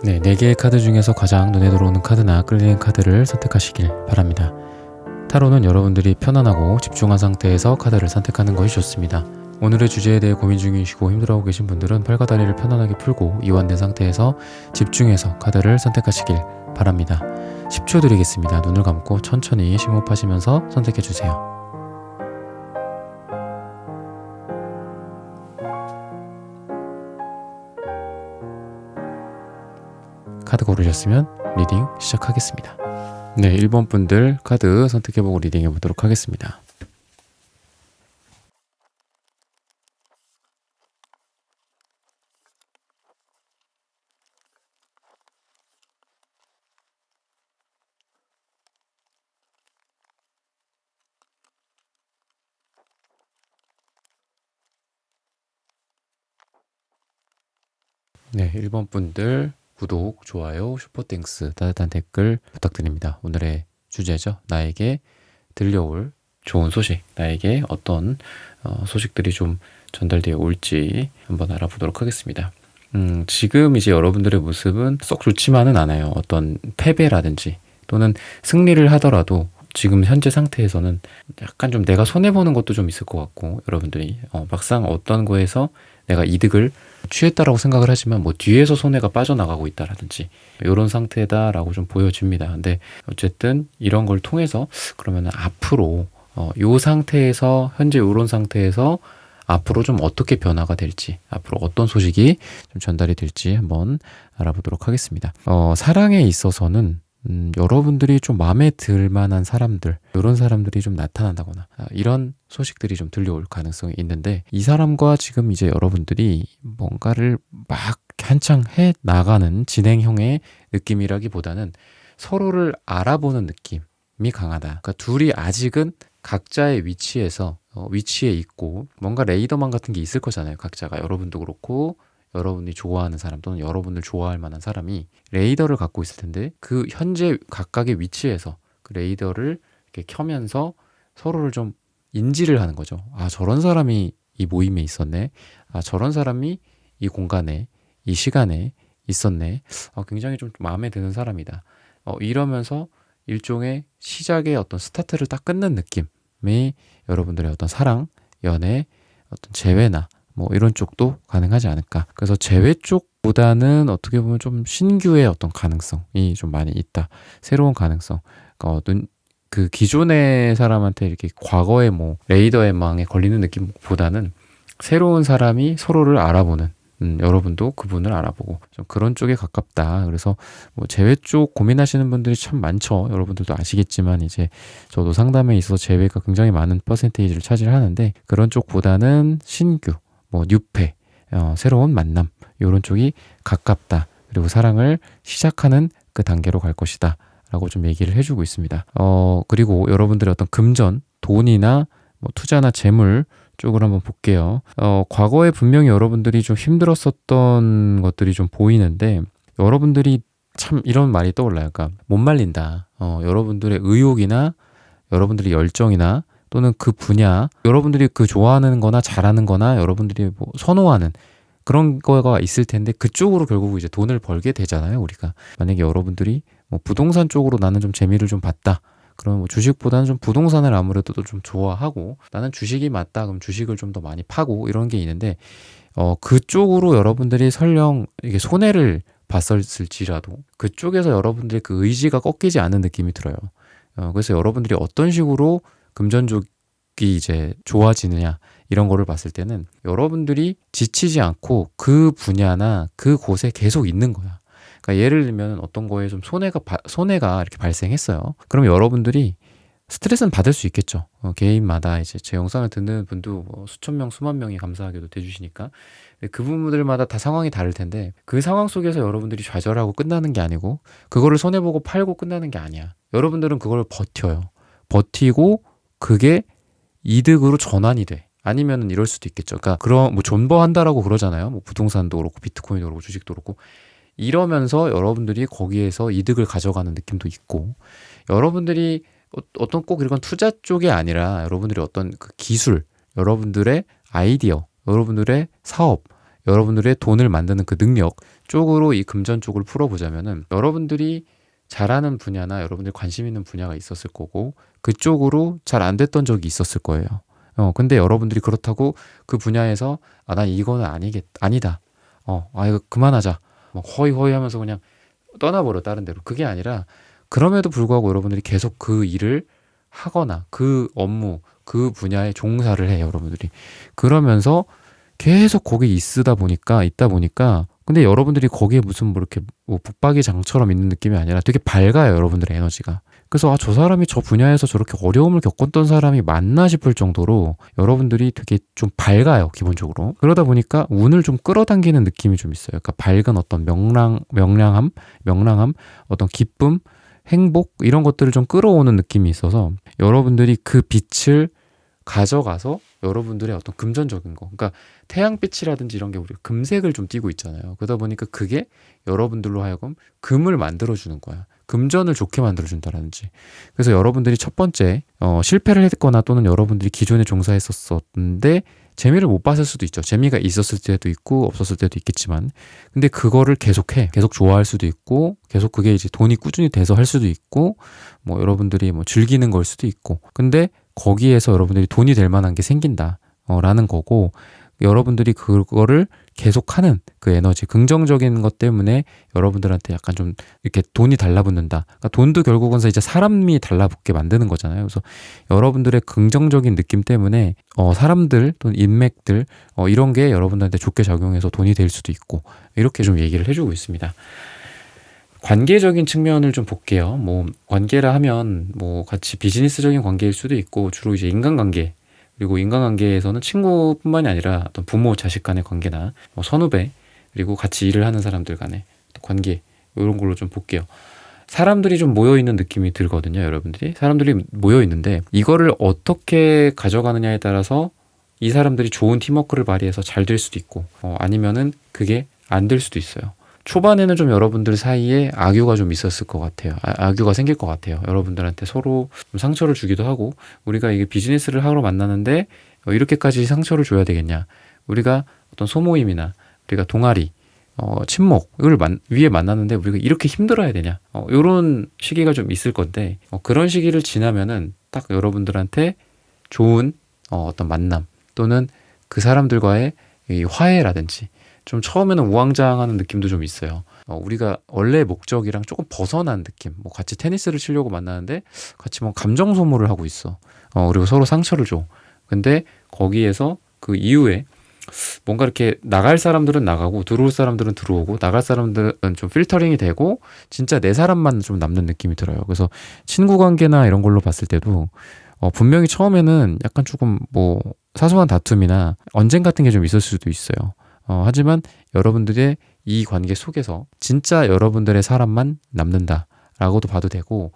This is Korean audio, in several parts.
네, 4개의 카드 중에서 가장 눈에 들어오는 카드나 끌리는 카드를 선택하시길 바랍니다. 타로는 여러분들이 편안하고 집중한 상태에서 카드를 선택하는 것이 좋습니다. 오늘의 주제에 대해 고민 중이시고 힘들어하고 계신 분들은 팔과 다리를 편안하게 풀고 이완된 상태에서 집중해서 카드를 선택하시길 바랍니다. 10초 드리겠습니다. 눈을 감고 천천히 심호흡하시면서 선택해주세요. 카드 고르셨으면 리딩 시작하겠습니다. 네, 1번 분들 카드 선택해보고 리딩해 보도록 하겠습니다. 네, 1번 분들 구독, 좋아요, 슈퍼땡스, 따뜻한 댓글 부탁드립니다. 오늘의 주제죠. 나에게 들려올 좋은 소식, 나에게 어떤 소식들이 좀 전달되어 올지 한번 알아보도록 하겠습니다. 지금 이제 여러분들의 모습은 썩 좋지만은 않아요. 어떤 패배라든지 또는 승리를 하더라도 지금 현재 상태에서는 약간 좀 내가 손해보는 것도 좀 있을 것 같고, 여러분들이 막상 어떤 거에서 내가 이득을 취했다라고 생각을 하지만 뭐 뒤에서 손해가 빠져나가고 있다라든지 이런 상태다라고 좀 보여집니다. 근데 어쨌든 이런 걸 통해서 그러면 앞으로 요 상태에서 현재 이런 상태에서 앞으로 좀 어떻게 변화가 될지, 앞으로 어떤 소식이 좀 전달이 될지 한번 알아보도록 하겠습니다. 사랑에 있어서는 여러분들이 좀 마음에 들 만한 사람들, 이런 사람들이 좀 나타난다거나 이런 소식들이 좀 들려올 가능성이 있는데, 이 사람과 지금 이제 여러분들이 뭔가를 막 한창 해 나가는 진행형의 느낌이라기보다는 서로를 알아보는 느낌이 강하다. 그러니까 둘이 아직은 각자의 위치에 있고 뭔가 레이더만 같은 게 있을 거잖아요. 각자가, 여러분도 그렇고 여러분이 좋아하는 사람 또는 여러분을 좋아할 만한 사람이 레이더를 갖고 있을 텐데, 그 현재 각각의 위치에서 그 레이더를 이렇게 켜면서 서로를 좀 인지를 하는 거죠. 아, 저런 사람이 이 모임에 있었네. 아, 저런 사람이 이 공간에, 이 시간에 있었네. 굉장히 좀 마음에 드는 사람이다. 이러면서 일종의 시작의 어떤 스타트를 딱 끊는 느낌이 여러분들의 어떤 사랑, 연애, 어떤 재회나 뭐 이런 쪽도 가능하지 않을까. 그래서 재회 쪽보다는 어떻게 보면 좀 신규의 어떤 가능성이 좀 많이 있다. 새로운 가능성. 그러니까 그 기존의 사람한테 이렇게 과거의 뭐 레이더의 망에 걸리는 느낌보다는 새로운 사람이 서로를 알아보는, 여러분도 그분을 알아보고 좀 그런 쪽에 가깝다. 그래서 뭐 재회 쪽 고민하시는 분들이 참 많죠. 여러분들도 아시겠지만 이제 저도 상담에 있어서 재회가 굉장히 많은 퍼센테이지를 차지하는데, 그런 쪽보다는 신규, 뭐 뉴페, 새로운 만남, 이런 쪽이 가깝다. 그리고 사랑을 시작하는 그 단계로 갈 것이다 라고 좀 얘기를 해주고 있습니다. 그리고 여러분들의 어떤 금전, 돈이나 뭐 투자나 재물 쪽으로 한번 볼게요. 과거에 분명히 여러분들이 좀 힘들었었던 것들이 좀 보이는데, 여러분들이 참 이런 말이 떠올라요. 그러니까 못 말린다. 여러분들의 의욕이나 여러분들의 열정이나 또는 그 분야, 여러분들이 그 좋아하는 거나 잘하는 거나 여러분들이 뭐 선호하는 그런 거가 있을 텐데, 그쪽으로 결국 이제 돈을 벌게 되잖아요, 우리가. 만약에 여러분들이 뭐 부동산 쪽으로 나는 좀 재미를 좀 봤다. 그러면 뭐 주식보다는 좀 부동산을 아무래도 좀 좋아하고, 나는 주식이 맞다. 그럼 주식을 좀 더 많이 파고 이런 게 있는데, 그쪽으로 여러분들이 설령 이게 손해를 봤을지라도 그쪽에서 여러분들의 그 의지가 꺾이지 않는 느낌이 들어요. 그래서 여러분들이 어떤 식으로 금전족이 이제 좋아지느냐, 이런 거를 봤을 때는 여러분들이 지치지 않고 그 분야나 그 곳에 계속 있는 거야. 그러니까 예를 들면 어떤 거에 좀 손해가 이렇게 발생했어요. 그럼 여러분들이 스트레스는 받을 수 있겠죠. 개인마다 이제 제 영상을 듣는 분도 뭐 수천 명, 수만 명이 감사하게도 대주시니까 그 부분들마다 다 상황이 다를 텐데, 그 상황 속에서 여러분들이 좌절하고 끝나는 게 아니고 그거를 손해보고 팔고 끝나는 게 아니야. 여러분들은 그걸 버텨요. 버티고 그게 이득으로 전환이 돼. 아니면은 이럴 수도 있겠죠. 그러니까 그런 뭐 존버한다라고 그러잖아요. 뭐 부동산도 그렇고 비트코인도 그렇고 주식도 그렇고, 이러면서 여러분들이 거기에서 이득을 가져가는 느낌도 있고, 여러분들이 어떤 꼭 이건 투자 쪽이 아니라 여러분들이 어떤 그 기술, 여러분들의 아이디어, 여러분들의 사업, 여러분들의 돈을 만드는 그 능력 쪽으로 이 금전 쪽을 풀어보자면은 여러분들이 잘하는 분야나 여러분들이 관심 있는 분야가 있었을 거고 그쪽으로 잘 안 됐던 적이 있었을 거예요. 근데 여러분들이 그렇다고 그 분야에서 난 이거는 아니다. 이거 그만하자. 뭐 허이허이 하면서 그냥 떠나버려 다른 데로. 그게 아니라 그럼에도 불구하고 여러분들이 계속 그 일을 하거나 그 업무, 그 분야에 종사를 해요, 여러분들이. 그러면서 계속 거기 있다 보니까 근데 여러분들이 거기에 무슨 뭐 이렇게 뭐 붙박이 장처럼 있는 느낌이 아니라 되게 밝아요, 여러분들의 에너지가. 그래서 저 사람이 저 분야에서 저렇게 어려움을 겪었던 사람이 맞나 싶을 정도로 여러분들이 되게 좀 밝아요, 기본적으로. 그러다 보니까 운을 좀 끌어당기는 느낌이 좀 있어요. 그러니까 밝은 어떤 명랑함, 어떤 기쁨, 행복 이런 것들을 좀 끌어오는 느낌이 있어서 여러분들이 그 빛을 가져가서 여러분들의 어떤 금전적인 거, 그러니까 태양빛이라든지 이런 게 우리가 금색을 좀 띠고 있잖아요. 그러다 보니까 그게 여러분들로 하여금 금을 만들어주는 거야. 금전을 좋게 만들어준다라든지. 그래서 여러분들이 첫 번째 실패를 했거나 또는 여러분들이 기존에 종사했었는데 재미를 못 봤을 수도 있죠. 재미가 있었을 때도 있고 없었을 때도 있겠지만 근데 그거를 계속해. 계속 좋아할 수도 있고 계속 그게 이제 돈이 꾸준히 돼서 할 수도 있고 뭐 여러분들이 뭐 즐기는 걸 수도 있고 근데 거기에서 여러분들이 돈이 될 만한 게 생긴다 라는 거고 여러분들이 그거를 계속하는 그 에너지 긍정적인 것 때문에 여러분들한테 약간 좀 이렇게 돈이 달라붙는다. 그러니까 돈도 결국은 이제 사람이 달라붙게 만드는 거잖아요. 그래서 여러분들의 긍정적인 느낌 때문에 사람들 또는 인맥들 이런 게 여러분들한테 좋게 작용해서 돈이 될 수도 있고 이렇게 좀 얘기를 해주고 있습니다. 관계적인 측면을 좀 볼게요. 뭐 관계라 하면 뭐 같이 비즈니스적인 관계일 수도 있고 주로 이제 인간관계 그리고 인간관계에서는 친구뿐만이 아니라 어떤 부모 자식 간의 관계나 뭐 선후배 그리고 같이 일을 하는 사람들 간의 관계 이런 걸로 좀 볼게요. 사람들이 좀 모여 있는 느낌이 들거든요, 여러분들이. 사람들이 모여 있는데 이거를 어떻게 가져가느냐에 따라서 이 사람들이 좋은 팀워크를 발휘해서 잘 될 수도 있고 아니면은 그게 안 될 수도 있어요. 초반에는 좀 여러분들 사이에 악유가 좀 있었을 것 같아요. 악유가 생길 것 같아요. 여러분들한테 서로 좀 상처를 주기도 하고 우리가 이게 비즈니스를 하러 만나는데 이렇게까지 상처를 줘야 되겠냐. 우리가 어떤 소모임이나 우리가 동아리, 친목 이걸 위에 만났는데 우리가 이렇게 힘들어야 되냐. 이런 시기가 좀 있을 건데 그런 시기를 지나면은 딱 여러분들한테 좋은 어떤 만남 또는 그 사람들과의 이 화해라든지 좀 처음에는 우왕좌왕하는 느낌도 좀 있어요. 우리가 원래 목적이랑 조금 벗어난 느낌. 뭐 같이 테니스를 치려고 만나는데 같이 뭐 감정 소모를 하고 있어. 그리고 서로 상처를 줘. 근데 거기에서 그 이후에 뭔가 이렇게 나갈 사람들은 나가고 들어올 사람들은 들어오고 나갈 사람들은 좀 필터링이 되고 진짜 내 사람만 좀 남는 느낌이 들어요. 그래서 친구 관계나 이런 걸로 봤을 때도 분명히 처음에는 약간 조금 뭐 사소한 다툼이나 언쟁 같은 게 좀 있을 수도 있어요. 하지만 여러분들의 이 관계 속에서 진짜 여러분들의 사람만 남는다라고도 봐도 되고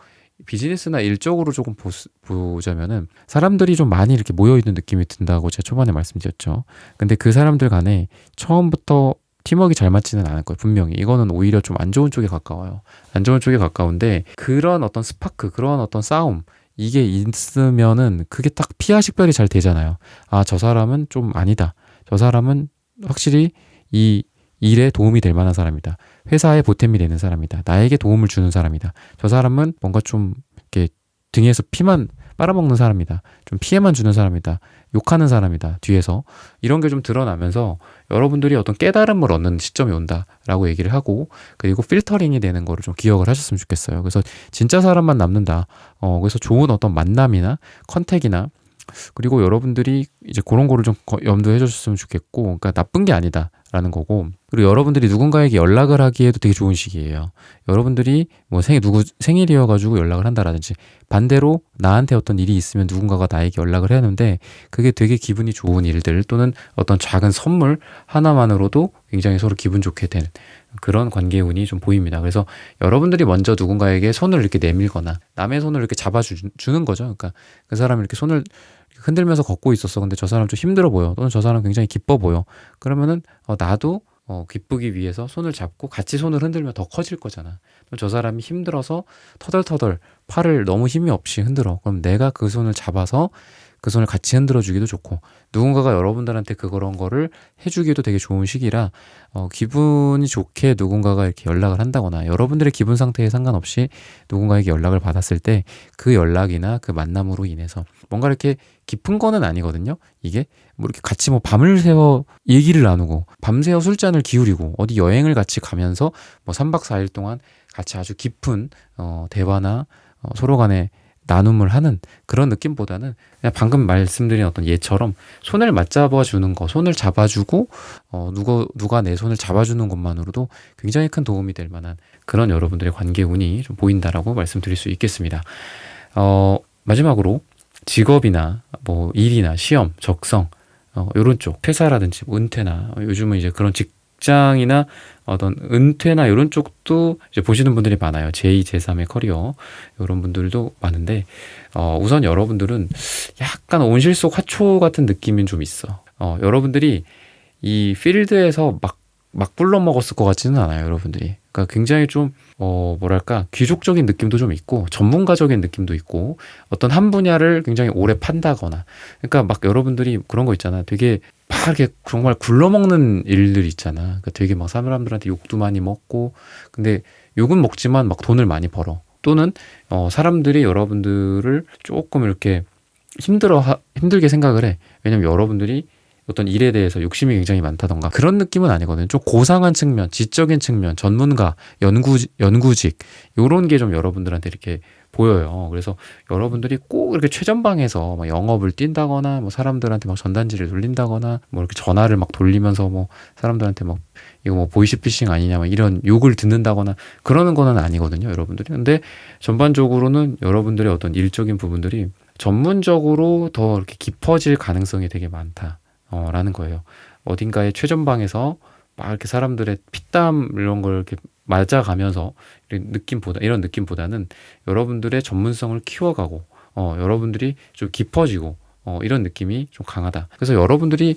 비즈니스나 일적으로 조금 보자면은 사람들이 좀 많이 이렇게 모여있는 느낌이 든다고 제가 초반에 말씀드렸죠. 근데 그 사람들 간에 처음부터 팀워크가 잘 맞지는 않을 거예요. 분명히 이거는 오히려 좀 안 좋은 쪽에 가까워요. 안 좋은 쪽에 가까운데 그런 어떤 스파크, 그런 어떤 싸움 이게 있으면은 그게 딱 피하 식별이 잘 되잖아요. 저 사람은 좀 아니다. 저 사람은 확실히 이 일에 도움이 될 만한 사람이다. 회사에 보탬이 되는 사람이다. 나에게 도움을 주는 사람이다. 저 사람은 뭔가 좀 이렇게 등에서 피만 빨아먹는 사람이다. 좀 피해만 주는 사람이다. 욕하는 사람이다. 뒤에서 이런 게 좀 드러나면서 여러분들이 어떤 깨달음을 얻는 시점이 온다라고 얘기를 하고 그리고 필터링이 되는 거를 좀 기억을 하셨으면 좋겠어요. 그래서 진짜 사람만 남는다. 그래서 좋은 어떤 만남이나 컨택이나 그리고 여러분들이 이제 그런 거를 좀 염두해 주셨으면 좋겠고 그러니까 나쁜 게 아니다라는 거고 그리고 여러분들이 누군가에게 연락을 하기에도 되게 좋은 시기예요. 여러분들이 뭐 누구 생일이어가지고 연락을 한다라든지 반대로 나한테 어떤 일이 있으면 누군가가 나에게 연락을 하는데 그게 되게 기분이 좋은 일들 또는 어떤 작은 선물 하나만으로도 굉장히 서로 기분 좋게 되는 그런 관계의 운이 좀 보입니다. 그래서 여러분들이 먼저 누군가에게 손을 이렇게 내밀거나 남의 손을 이렇게 잡아주는 거죠. 그러니까 그 사람이 이렇게 손을 흔들면서 걷고 있었어. 근데 저 사람 좀 힘들어 보여. 또는 저 사람 굉장히 기뻐 보여. 그러면은 나도 기쁘기 위해서 손을 잡고 같이 손을 흔들면 더 커질 거잖아. 저 사람이 힘들어서 터덜터덜 팔을 너무 힘이 없이 흔들어. 그럼 내가 그 손을 잡아서 그 손을 같이 흔들어 주기도 좋고, 누군가가 여러분들한테 그런 거를 해주기도 되게 좋은 시기라 기분이 좋게 누군가가 이렇게 연락을 한다거나, 여러분들의 기분 상태에 상관없이 누군가에게 연락을 받았을 때 그 연락이나 그 만남으로 인해서 뭔가 이렇게 깊은 거는 아니거든요. 이게 뭐 이렇게 같이 뭐 밤을 새워 얘기를 나누고 밤새워 술잔을 기울이고 어디 여행을 같이 가면서 뭐 3박 4일 동안 같이 아주 깊은 대화나 서로 간에 나눔을 하는 그런 느낌보다는 그냥 방금 말씀드린 어떤 예처럼 손을 맞잡아 주는 거, 손을 잡아주고 누가 내 손을 잡아주는 것만으로도 굉장히 큰 도움이 될 만한 그런 여러분들의 관계 운이 좀 보인다라고 말씀드릴 수 있겠습니다. 마지막으로 직업이나 뭐 일이나 시험, 적성 요런 쪽, 회사라든지 뭐 은퇴나 요즘은 이제 그런 직장이나 어떤 은퇴나 이런 쪽도 이제 보시는 분들이 많아요. 제2, 제3의 커리어 이런 분들도 많은데 우선 여러분들은 약간 온실 속 화초 같은 느낌이 좀 있어. 여러분들이 이 필드에서 막 불러먹었을 것 같지는 않아요, 여러분들이. 그러니까 굉장히 좀 뭐랄까 귀족적인 느낌도 좀 있고 전문가적인 느낌도 있고 어떤 한 분야를 굉장히 오래 판다거나, 그러니까 막 여러분들이 그런 거 있잖아. 되게 막 이렇게 정말 굴러먹는 일들 있잖아. 그러니까 되게 막 사람들한테 욕도 많이 먹고, 근데 욕은 먹지만 막 돈을 많이 벌어. 또는 사람들이 여러분들을 조금 이렇게 힘들게 생각을 해. 왜냐면 여러분들이 어떤 일에 대해서 욕심이 굉장히 많다던가 그런 느낌은 아니거든요. 좀 고상한 측면, 지적인 측면, 전문가, 연구직 요런 게 좀 여러분들한테 이렇게 보여요. 그래서 여러분들이 꼭 이렇게 최전방에서 막 영업을 뛴다거나 뭐 사람들한테 막 전단지를 돌린다거나 뭐 이렇게 전화를 막 돌리면서 뭐 사람들한테 막 이거 뭐 보이스피싱 아니냐 막 이런 욕을 듣는다거나 그러는 거는 아니거든요, 여러분들이. 근데 전반적으로는 여러분들의 어떤 일적인 부분들이 전문적으로 더 이렇게 깊어질 가능성이 되게 많다. 라는 거예요. 어딘가의 최전방에서 막 이렇게 사람들의 피땀 이런 걸 이렇게 맞아가면서 이런 느낌보다는 여러분들의 전문성을 키워가고 여러분들이 좀 깊어지고 이런 느낌이 좀 강하다. 그래서 여러분들이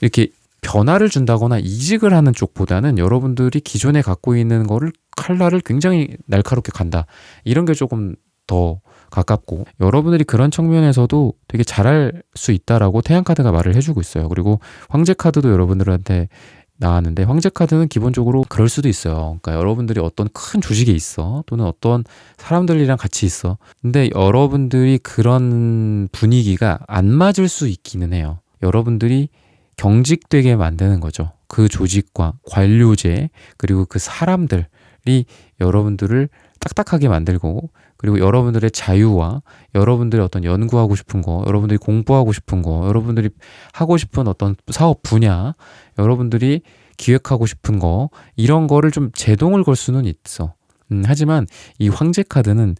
이렇게 변화를 준다거나 이직을 하는 쪽보다는 여러분들이 기존에 갖고 있는 거를 칼날을 굉장히 날카롭게 간다. 이런 게 조금 더 가깝고, 여러분들이 그런 측면에서도 되게 잘할 수 있다라고 태양카드가 말을 해주고 있어요. 그리고 황제카드도 여러분들한테 나왔는데, 황제카드는 기본적으로 그럴 수도 있어요. 그러니까 여러분들이 어떤 큰 조직에 있어, 또는 어떤 사람들이랑 같이 있어. 근데 여러분들이 그런 분위기가 안 맞을 수 있기는 해요. 여러분들이 경직되게 만드는 거죠. 그 조직과 관료제 그리고 그 사람들이 여러분들을 딱딱하게 만들고, 그리고 여러분들의 자유와 여러분들의 어떤 연구하고 싶은 거, 여러분들이 공부하고 싶은 거, 여러분들이 하고 싶은 어떤 사업 분야, 여러분들이 기획하고 싶은 거, 이런 거를 좀 제동을 걸 수는 있어. 하지만 이 황제 카드는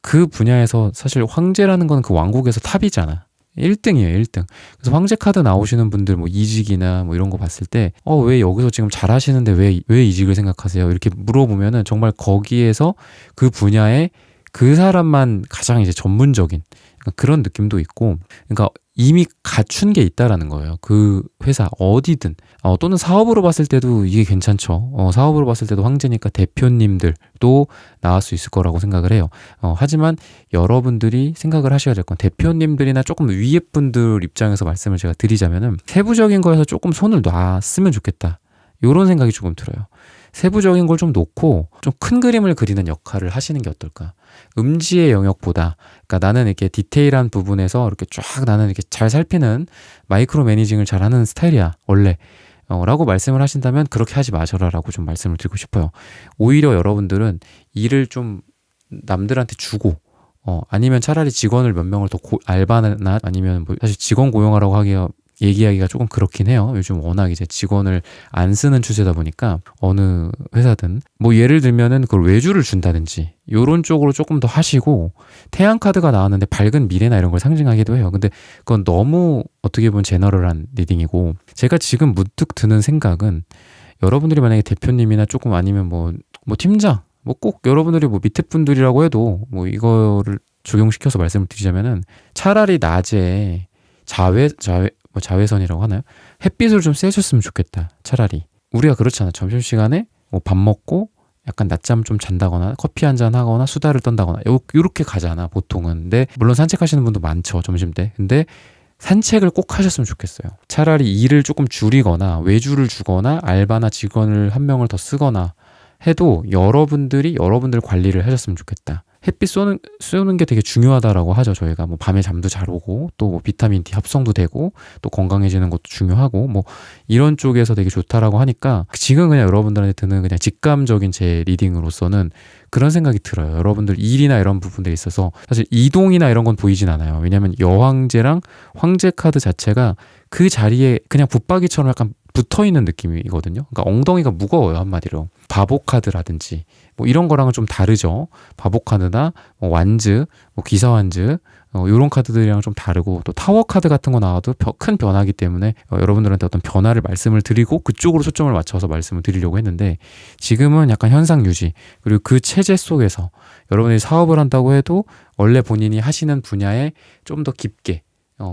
그 분야에서 사실 황제라는 건 그 왕국에서 탑이잖아. 1등이에요, 1등. 그래서 황제 카드 나오시는 분들 뭐 이직이나 뭐 이런 거 봤을 때 왜 여기서 지금 잘하시는데 왜 이직을 생각하세요? 이렇게 물어보면은 정말 거기에서 그 분야에 그 사람만 가장 이제 전문적인 그런 느낌도 있고, 그러니까 이미 갖춘 게 있다라는 거예요. 그 회사 어디든 또는 사업으로 봤을 때도 이게 괜찮죠. 사업으로 봤을 때도 황제니까 대표님들도 나올 수 있을 거라고 생각을 해요. 하지만 여러분들이 생각을 하셔야 될 건, 대표님들이나 조금 위에 분들 입장에서 말씀을 제가 드리자면은 세부적인 거에서 조금 손을 놨으면 좋겠다. 이런 생각이 조금 들어요. 세부적인 걸 좀 놓고 좀 큰 그림을 그리는 역할을 하시는 게 어떨까? 음지의 영역보다, 그러니까 나는 이렇게 디테일한 부분에서 이렇게 쫙 나는 이렇게 잘 살피는 마이크로 매니징을 잘하는 스타일이야 원래. 라고 말씀을 하신다면 그렇게 하지 마셔라라고 좀 말씀을 드리고 싶어요. 오히려 여러분들은 일을 좀 남들한테 주고 아니면 차라리 직원을 몇 명을 더 알바나 아니면 뭐 사실 직원 고용하라고 얘기하기가 조금 그렇긴 해요. 요즘 워낙 이제 직원을 안 쓰는 추세다 보니까 어느 회사든 뭐 예를 들면은 그걸 외주를 준다든지 요런 쪽으로 조금 더 하시고, 태양 카드가 나왔는데 밝은 미래나 이런 걸 상징하기도 해요. 근데 그건 너무 어떻게 보면 제너럴한 리딩이고, 제가 지금 문득 드는 생각은 여러분들이 만약에 대표님이나 조금 아니면 뭐 팀장, 뭐 꼭 여러분들이 뭐 밑에 분들이라고 해도 뭐 이거를 적용시켜서 말씀을 드리자면은 차라리 낮에 자외선이라고 하나요? 햇빛을 좀 쐬줬으면 좋겠다. 차라리. 우리가 그렇잖아. 점심시간에 뭐 밥 먹고 약간 낮잠 좀 잔다거나 커피 한잔 하거나 수다를 떤다거나 요렇게 가잖아 보통은. 근데 물론 산책하시는 분도 많죠, 점심때. 근데 산책을 꼭 하셨으면 좋겠어요. 차라리 일을 조금 줄이거나 외주를 주거나 알바나 직원을 한 명을 더 쓰거나 해도 여러분들 관리를 하셨으면 좋겠다. 햇빛 쏘는 게 되게 중요하다라고 하죠. 저희가 뭐 밤에 잠도 잘 오고 또 뭐 비타민 D 합성도 되고 또 건강해지는 것도 중요하고 뭐 이런 쪽에서 되게 좋다라고 하니까 지금 그냥 여러분들한테 드는 그냥 직감적인 제 리딩으로서는 그런 생각이 들어요. 여러분들 일이나 이런 부분들에 있어서 사실 이동이나 이런 건 보이진 않아요. 왜냐하면 여왕제랑 황제 카드 자체가 그 자리에 그냥 붙박이처럼 약간 붙어있는 느낌이거든요. 그러니까 엉덩이가 무거워요, 한마디로. 바보 카드라든지 뭐 이런 거랑은 좀 다르죠. 바보 카드나 뭐 완즈, 뭐 기사 완즈 이런 카드들이랑 좀 다르고 또 타워 카드 같은 거 나와도 큰 변화이기 때문에 여러분들한테 어떤 변화를 말씀을 드리고 그쪽으로 초점을 맞춰서 말씀을 드리려고 했는데 지금은 약간 현상 유지 그리고 그 체제 속에서 여러분이 사업을 한다고 해도 원래 본인이 하시는 분야에 좀 더 깊게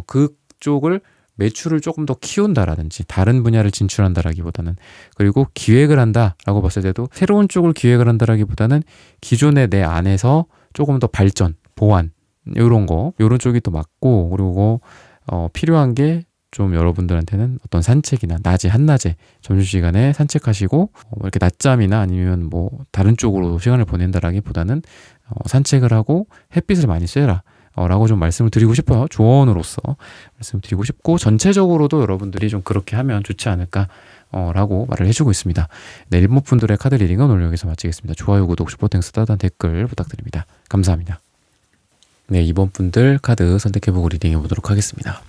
그쪽을 매출을 조금 더 키운다라든지 다른 분야를 진출한다라기보다는 그리고 기획을 한다라고 봤을 때도 새로운 쪽을 기획을 한다라기보다는 기존의 내 안에서 조금 더 발전, 보완 요런 쪽이 또 맞고 그리고 필요한 게 좀 여러분들한테는 어떤 산책이나 한낮에 점심시간에 산책하시고 이렇게 낮잠이나 아니면 뭐 다른 쪽으로 시간을 보낸다라기보다는 산책을 하고 햇빛을 많이 쐬라 라고 좀 말씀을 드리고 싶어요. 조언으로서 말씀을 드리고 싶고 전체적으로도 여러분들이 좀 그렇게 하면 좋지 않을까 라고 말을 해주고 있습니다. 네, 일본 분들의 카드 리딩은 오늘 여기서 마치겠습니다. 좋아요, 구독, 슈퍼땡스, 따뜻한 댓글 부탁드립니다. 감사합니다. 네, 이번 분들 카드 선택해보고 리딩해 보도록 하겠습니다.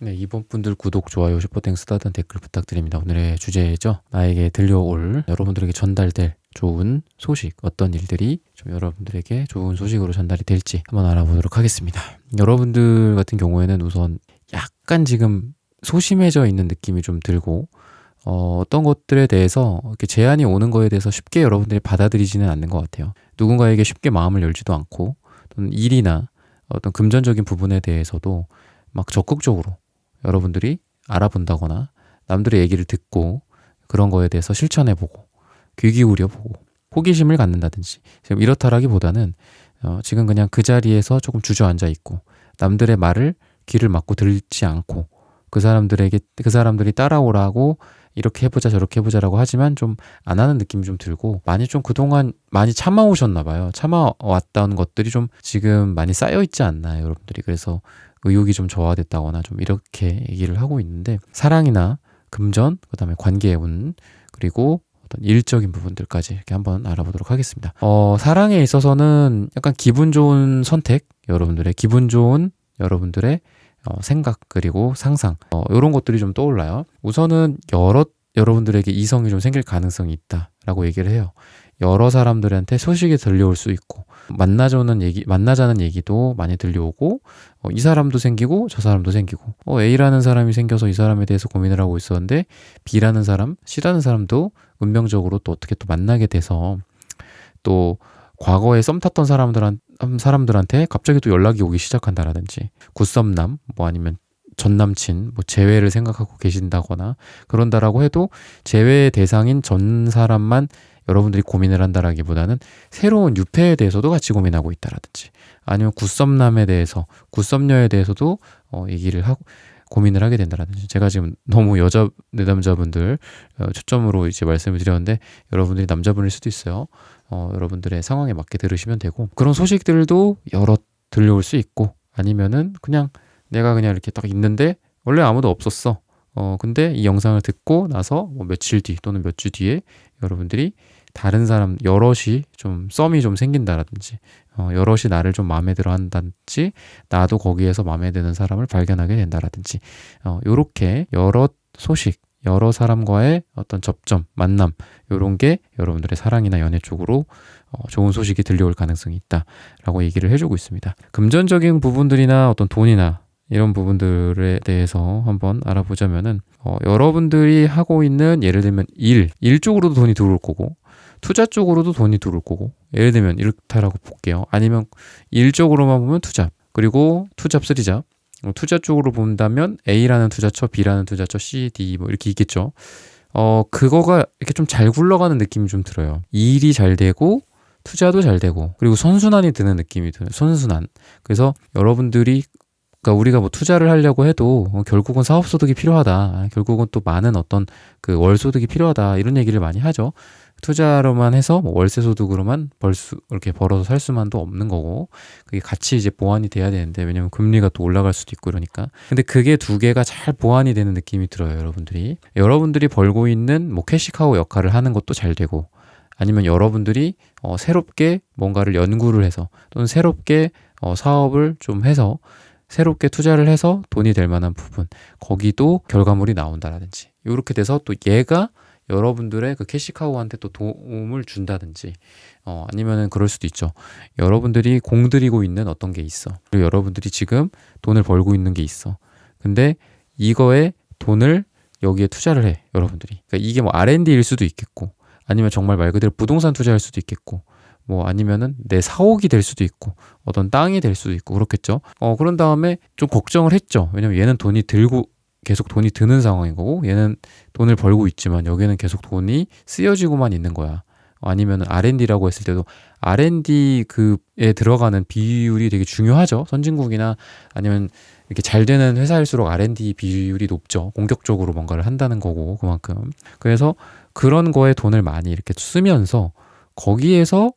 네, 이번 분들 구독, 좋아요, 슈퍼땡스, 따뜻한 댓글 부탁드립니다. 오늘의 주제죠. 나에게 들려올 여러분들에게 전달될 좋은 소식, 어떤 일들이 좀 여러분들에게 좋은 소식으로 전달이 될지 한번 알아보도록 하겠습니다. 여러분들 같은 경우에는 우선 약간 지금 소심해져 있는 느낌이 좀 들고 어떤 것들에 대해서 이렇게 제안이 오는 거에 대해서 쉽게 여러분들이 받아들이지는 않는 것 같아요. 누군가에게 쉽게 마음을 열지도 않고 또는 일이나 어떤 금전적인 부분에 대해서도 막 적극적으로 여러분들이 알아본다거나 남들의 얘기를 듣고 그런 거에 대해서 실천해보고 귀 기울여보고 호기심을 갖는다든지 지금 이렇다라기보다는 지금 그냥 그 자리에서 조금 주저앉아 있고 남들의 말을 귀를 막고 들지 않고 그 사람들이 따라오라고 이렇게 해보자 저렇게 해보자라고 하지만 좀 안 하는 느낌이 좀 들고 많이 좀 그동안 많이 참아오셨나 봐요. 참아왔던 것들이 좀 지금 많이 쌓여있지 않나요, 여러분들이. 그래서 의욕이 좀 저하됐다거나 좀 이렇게 얘기를 하고 있는데 사랑이나 금전, 그다음에 관계의 운, 그리고 어떤 일적인 부분들까지 이렇게 한번 알아보도록 하겠습니다. 사랑에 있어서는 약간 기분 좋은 선택, 기분 좋은 여러분들의 생각 그리고 상상 이런 것들이 좀 떠올라요. 우선은 여러분들에게 이성이 좀 생길 가능성이 있다라고 얘기를 해요. 여러 사람들한테 소식이 들려올 수 있고 만나자는 얘기도 많이 들려오고 이 사람도 생기고 저 사람도 생기고 A라는 사람이 생겨서 이 사람에 대해서 고민을 하고 있었는데 B라는 사람, C라는 사람도 운명적으로 또 어떻게 또 만나게 돼서 또 과거에 썸 탔던 사람들한테 갑자기 또 연락이 오기 시작한다라든지 굿썸남 뭐 아니면 전 남친 뭐 재회를 생각하고 계신다거나 그런다라고 해도 재회의 대상인 전 사람만 여러분들이 고민을 한다라기보다는 새로운 유패에 대해서도 같이 고민하고 있다라든지 아니면 굿썸남에 대해서 굿썸녀에 대해서도 얘기를 하고 고민을 하게 된다라든지 제가 지금 너무 내담자분들 초점으로 이제 말씀을 드렸는데 여러분들이 남자분일 수도 있어요. 여러분들의 상황에 맞게 들으시면 되고 그런 소식들도 여러 들려올 수 있고 아니면은 그냥 내가 그냥 이렇게 딱 있는데 원래 아무도 없었어. 근데 이 영상을 듣고 나서 뭐 며칠 뒤 또는 몇 주 뒤에 여러분들이 다른 사람 여럿이 좀 썸이 좀 생긴다라든지 여럿이 나를 좀 마음에 들어 한다든지 나도 거기에서 마음에 드는 사람을 발견하게 된다라든지 요렇게 여러 소식 여러 사람과의 어떤 접점, 만남 요런 게 여러분들의 사랑이나 연애 쪽으로 좋은 소식이 들려올 가능성이 있다라고 얘기를 해주고 있습니다. 금전적인 부분들이나 어떤 돈이나 이런 부분들에 대해서 한번 알아보자면은 여러분들이 하고 있는 예를 들면 일 쪽으로도 돈이 들어올 거고 투자 쪽으로도 돈이 들어올 거고, 예를 들면 이렇다라고 볼게요. 아니면 일적으로만 보면 투잡, 그리고 투잡, 쓰리잡. 투자 쪽으로 본다면 A라는 투자처, B라는 투자처, C, D 뭐 이렇게 있겠죠. 그거가 이렇게 좀 잘 굴러가는 느낌이 좀 들어요. 일이 잘 되고 투자도 잘 되고, 그리고 선순환이 드는 느낌이 들어요. 선순환. 그래서 여러분들이, 그러니까 우리가 뭐 투자를 하려고 해도 결국은 사업소득이 필요하다. 결국은 또 많은 어떤 그 월소득이 필요하다. 이런 얘기를 많이 하죠. 투자로만 해서 뭐 월세 소득으로만 이렇게 벌어서 살 수만도 없는 거고, 그게 같이 이제 보완이 돼야 되는데, 왜냐면 금리가 또 올라갈 수도 있고 이러니까. 근데 그게 두 개가 잘 보완이 되는 느낌이 들어요, 여러분들이 벌고 있는 뭐 캐시카우 역할을 하는 것도 잘 되고, 아니면 여러분들이 새롭게 뭔가를 연구를 해서, 또는 새롭게 사업을 좀 해서 새롭게 투자를 해서 돈이 될 만한 부분, 거기도 결과물이 나온다라든지, 이렇게 돼서 또 얘가 여러분들의 그 캐시카우한테 또 도움을 준다든지, 아니면은 그럴 수도 있죠. 여러분들이 공들이고 있는 어떤 게 있어. 그리고 여러분들이 지금 돈을 벌고 있는 게 있어. 근데 이거에 돈을 여기에 투자를 해, 여러분들이. 그러니까 이게 뭐 R&D일 수도 있겠고, 아니면 정말 말 그대로 부동산 투자할 수도 있겠고, 뭐 아니면은 내 사옥이 될 수도 있고, 어떤 땅이 될 수도 있고, 그렇겠죠. 그런 다음에 좀 걱정을 했죠. 왜냐면 얘는 계속 돈이 드는 상황인 거고, 얘는 돈을 벌고 있지만 여기는 계속 돈이 쓰여지고만 있는 거야. 아니면 R&D라고 했을 때도 R&D 그에 들어가는 비율이 되게 중요하죠. 선진국이나 아니면 이렇게 잘 되는 회사일수록 R&D 비율이 높죠. 공격적으로 뭔가를 한다는 거고, 그만큼. 그래서 그런 거에 돈을 많이 이렇게 쓰면서 거기에서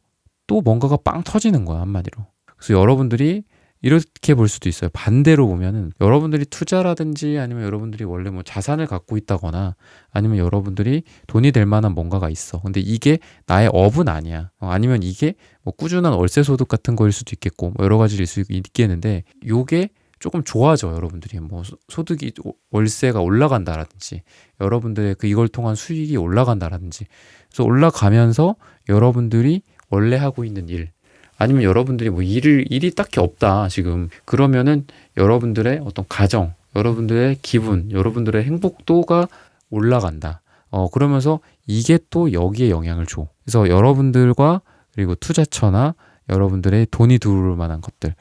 또 뭔가가 빵 터지는 거야, 한마디로. 그래서 여러분들이 이렇게 볼 수도 있어요. 반대로 보면은 여러분들이 투자라든지, 아니면 여러분들이 원래 뭐 자산을 갖고 있다거나, 아니면 여러분들이 돈이 될 만한 뭔가가 있어. 근데 이게 나의 업은 아니야. 아니면 이게 뭐 꾸준한 월세 소득 같은 거일 수도 있겠고, 뭐 여러 가지일 수 있겠는데, 요게 조금 좋아져. 여러분들이 뭐 소득이, 월세가 올라간다라든지, 여러분들의 이걸 통한 수익이 올라간다라든지, 그래서 올라가면서 여러분들이 원래 하고 있는 일, 아니면 여러분들이 뭐 일이 딱히 없다 지금, 그러면은 여러분들의 어떤 가정, 여러분들의 기분, 여러분들의 행복도가 올라간다. 그러면서 이게 또 여기에 영향을 줘. 그래서 여러분들과, 그리고 투자처나 여러분들의 돈이 들어올 만한 것들,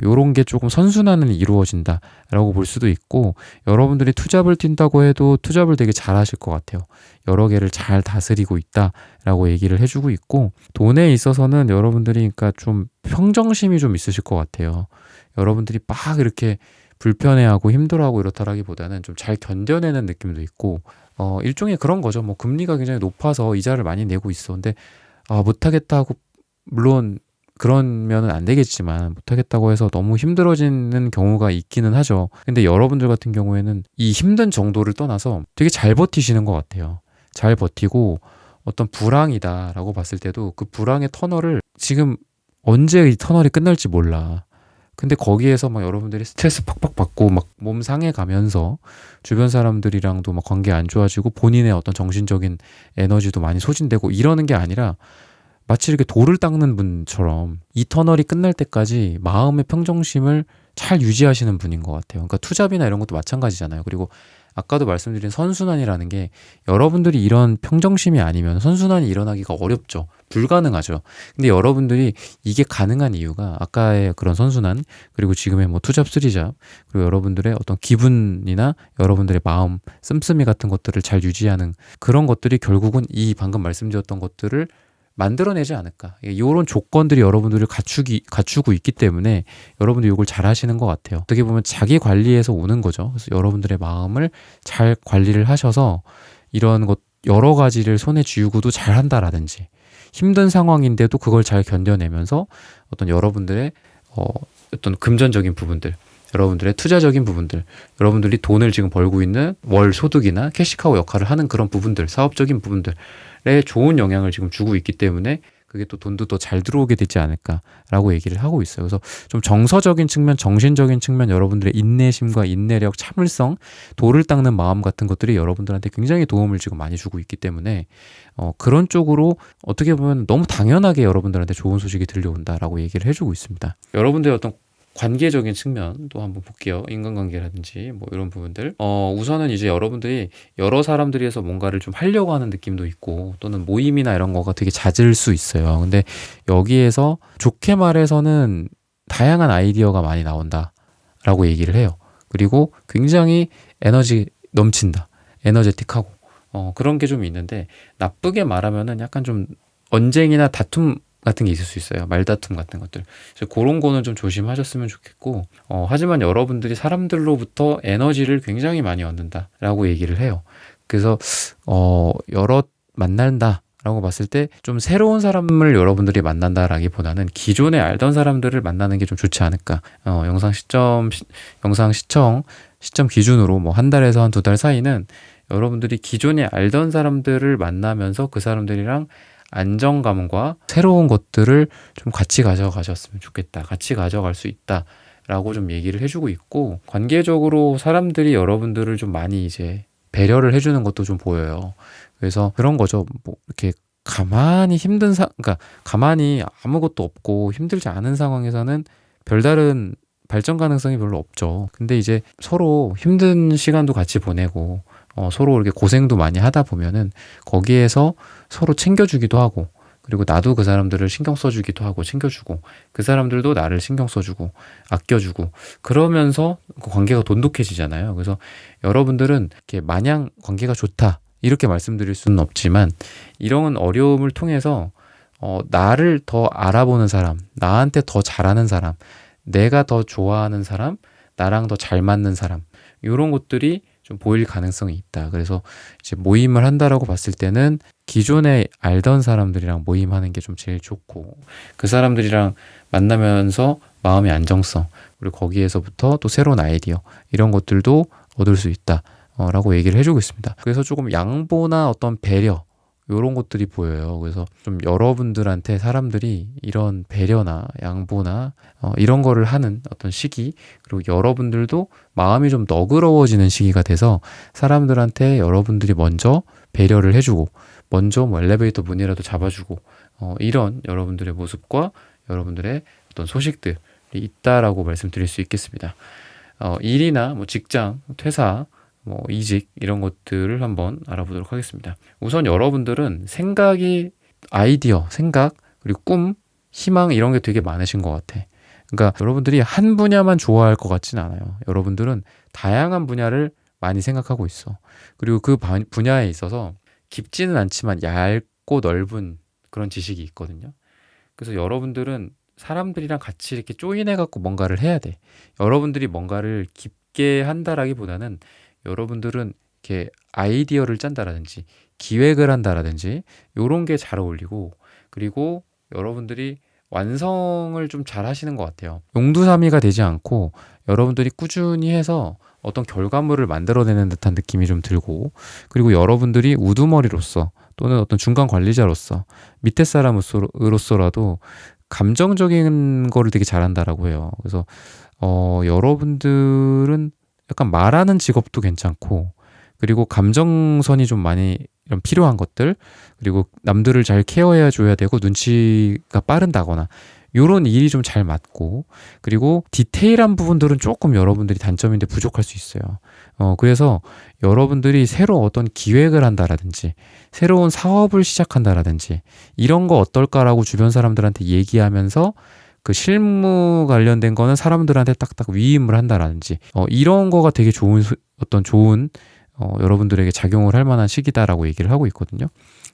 요런 게 조금 선순환이 이루어진다라고 볼 수도 있고, 여러분들이 투잡을 뛴다고 해도 투잡을 되게 잘 하실 것 같아요. 여러 개를 잘 다스리고 있다라고 얘기를 해주고 있고, 돈에 있어서는 여러분들이 그러니까 좀 평정심이 좀 있으실 것 같아요. 여러분들이 막 이렇게 불편해하고 힘들어하고 이렇다라기보다는 좀 잘 견뎌내는 느낌도 있고, 일종의 그런 거죠. 뭐 금리가 굉장히 높아서 이자를 많이 내고 있어. 근데 못하겠다 하고, 물론 그러면은 안 되겠지만, 못하겠다고 해서 너무 힘들어지는 경우가 있기는 하죠. 근데 여러분들 같은 경우에는 이 힘든 정도를 떠나서 되게 잘 버티시는 것 같아요. 잘 버티고, 어떤 불황이다라고 봤을 때도 그 불황의 터널을, 지금 언제 이 터널이 끝날지 몰라. 근데 거기에서 막 여러분들이 스트레스 팍팍 받고 막 몸 상해 가면서 주변 사람들이랑도 막 관계 안 좋아지고, 본인의 어떤 정신적인 에너지도 많이 소진되고 이러는 게 아니라, 마치 이렇게 돌을 닦는 분처럼 이 터널이 끝날 때까지 마음의 평정심을 잘 유지하시는 분인 것 같아요. 그러니까 투잡이나 이런 것도 마찬가지잖아요. 그리고 아까도 말씀드린 선순환이라는 게, 여러분들이 이런 평정심이 아니면 선순환이 일어나기가 어렵죠. 불가능하죠. 근데 여러분들이 이게 가능한 이유가, 아까의 그런 선순환, 그리고 지금의 뭐 투잡, 쓰리잡, 그리고 여러분들의 어떤 기분이나 여러분들의 마음, 씀씀이 같은 것들을 잘 유지하는 그런 것들이 결국은 이 방금 말씀드렸던 것들을 만들어내지 않을까. 이런 조건들이 여러분들을 갖추고 있기 때문에 여러분들이 이걸 잘 하시는 것 같아요. 어떻게 보면 자기 관리에서 오는 거죠. 그래서 여러분들의 마음을 잘 관리를 하셔서 이런 것 여러 가지를 손에 쥐고도 잘 한다라든지, 힘든 상황인데도 그걸 잘 견뎌내면서 어떤 여러분들의 어떤 금전적인 부분들, 여러분들의 투자적인 부분들, 여러분들이 돈을 지금 벌고 있는 월 소득이나 캐시카우 역할을 하는 그런 부분들, 사업적인 부분들에 좋은 영향을 지금 주고 있기 때문에 그게 또 돈도 더 잘 들어오게 되지 않을까라고 얘기를 하고 있어요. 그래서 좀 정서적인 측면, 정신적인 측면, 여러분들의 인내심과 인내력, 참을성, 돌을 닦는 마음 같은 것들이 여러분들한테 굉장히 도움을 지금 많이 주고 있기 때문에 그런 쪽으로 어떻게 보면 너무 당연하게 여러분들한테 좋은 소식이 들려온다라고 얘기를 해주고 있습니다. 여러분들의 어떤 관계적인 측면도 한번 볼게요. 인간관계라든지 뭐 이런 부분들. 우선은 이제 여러분들이 여러 사람들이서 뭔가를 좀 하려고 하는 느낌도 있고 또는 모임이나 이런 거가 되게 잦을 수 있어요. 근데 여기에서 좋게 말해서는 다양한 아이디어가 많이 나온다라고 얘기를 해요. 그리고 굉장히 에너지 넘친다. 에너제틱하고. 그런 게 좀 있는데 나쁘게 말하면은 약간 좀 언쟁이나 다툼 같은 게 있을 수 있어요. 말다툼 같은 것들. 그래서 그런 거는 좀 조심하셨으면 좋겠고, 하지만 여러분들이 사람들로부터 에너지를 굉장히 많이 얻는다라고 얘기를 해요. 그래서, 여러 만난다라고 봤을 때 좀 새로운 사람을 여러분들이 만난다라기보다는 기존에 알던 사람들을 만나는 게 좀 좋지 않을까. 영상 시청 기준으로 뭐 한 달에서 한 두 달 사이는 여러분들이 기존에 알던 사람들을 만나면서 그 사람들이랑 안정감과 새로운 것들을 좀 같이 가져가셨으면 좋겠다. 같이 가져갈 수 있다. 라고 좀 얘기를 해주고 있고, 관계적으로 사람들이 여러분들을 좀 많이 이제 배려를 해주는 것도 좀 보여요. 그래서 그런 거죠. 뭐, 이렇게 가만히 그러니까 가만히 아무것도 없고 힘들지 않은 상황에서는 별다른 발전 가능성이 별로 없죠. 근데 이제 서로 힘든 시간도 같이 보내고, 서로 이렇게 고생도 많이 하다 보면은 거기에서 서로 챙겨주기도 하고, 그리고 나도 그 사람들을 신경 써주기도 하고 챙겨주고, 그 사람들도 나를 신경 써주고 아껴주고, 그러면서 그 관계가 돈독해지잖아요. 그래서 여러분들은 이렇게 마냥 관계가 좋다 이렇게 말씀드릴 수는 없지만, 이런 어려움을 통해서 나를 더 알아보는 사람, 나한테 더 잘하는 사람, 내가 더 좋아하는 사람, 나랑 더 잘 맞는 사람, 이런 것들이 좀 보일 가능성이 있다. 그래서 이제 모임을 한다라고 봤을 때는 기존에 알던 사람들이랑 모임하는 게 좀 제일 좋고, 그 사람들이랑 만나면서 마음의 안정성, 그리고 거기에서부터 또 새로운 아이디어, 이런 것들도 얻을 수 있다. 라고 얘기를 해주고 있습니다. 그래서 조금 양보나 어떤 배려, 이런 것들이 보여요. 그래서 좀 여러분들한테 사람들이 이런 배려나 양보나 이런 거를 하는 어떤 시기, 그리고 여러분들도 마음이 좀 너그러워지는 시기가 돼서 사람들한테 여러분들이 먼저 배려를 해주고, 먼저 뭐 엘리베이터 문이라도 잡아주고, 이런 여러분들의 모습과 여러분들의 어떤 소식들이 있다라고 말씀드릴 수 있겠습니다. 일이나 뭐 직장, 퇴사, 뭐 이직, 이런 것들을 한번 알아보도록 하겠습니다. 우선 여러분들은 아이디어, 생각, 그리고 꿈, 희망, 이런 게 되게 많으신 것 같아. 그러니까 여러분들이 한 분야만 좋아할 것 같지는 않아요. 여러분들은 다양한 분야를 많이 생각하고 있어. 그리고 그 분야에 있어서 깊지는 않지만 얇고 넓은 그런 지식이 있거든요. 그래서 여러분들은 사람들이랑 같이 이렇게 조인해갖고 뭔가를 해야 돼. 여러분들이 뭔가를 깊게 한다라기보다는 여러분들은 이렇게 아이디어를 짠다라든지 기획을 한다라든지 이런 게 잘 어울리고, 그리고 여러분들이 완성을 좀 잘 하시는 것 같아요. 용두사미가 되지 않고 여러분들이 꾸준히 해서 어떤 결과물을 만들어내는 듯한 느낌이 좀 들고, 그리고 여러분들이 우두머리로서 또는 어떤 중간 관리자로서 밑에 사람으로서라도 감정적인 거를 되게 잘한다라고 해요. 그래서 여러분들은 약간 말하는 직업도 괜찮고, 그리고 감정선이 좀 많이 이런 필요한 것들, 그리고 남들을 잘 케어해 줘야 되고 눈치가 빠른다거나 요런 일이 좀 잘 맞고, 그리고 디테일한 부분들은 조금 여러분들이 단점인데 부족할 수 있어요. 그래서 여러분들이 새로 어떤 기획을 한다라든지 새로운 사업을 시작한다라든지 이런 거 어떨까라고 주변 사람들한테 얘기하면서 그 실무 관련된 거는 사람들한테 딱딱 위임을 한다라든지 이런 거가 되게 좋은 여러분들에게 작용을 할 만한 시기다라고 얘기를 하고 있거든요.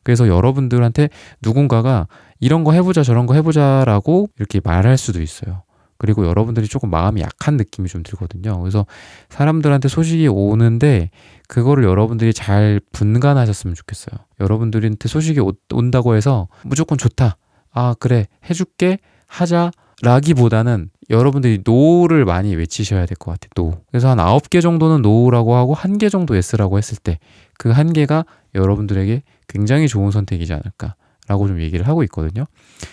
그래서 여러분들한테 누군가가 이런 거 해보자 저런 거 해보자라고 이렇게 말할 수도 있어요. 그리고 여러분들이 조금 마음이 약한 느낌이 좀 들거든요. 그래서 사람들한테 소식이 오는데 그거를 여러분들이 잘 분간하셨으면 좋겠어요. 여러분들한테 소식이 온다고 해서 무조건 좋다, 아 그래 해줄게, 하자 라기보다는 여러분들이 노를 많이 외치셔야 될 것 같아요. 노. 그래서 한 9개 정도는 노라고 하고 1개 정도 예스라고 했을 때 그 1개가 여러분들에게 굉장히 좋은 선택이지 않을까라고 좀 얘기를 하고 있거든요.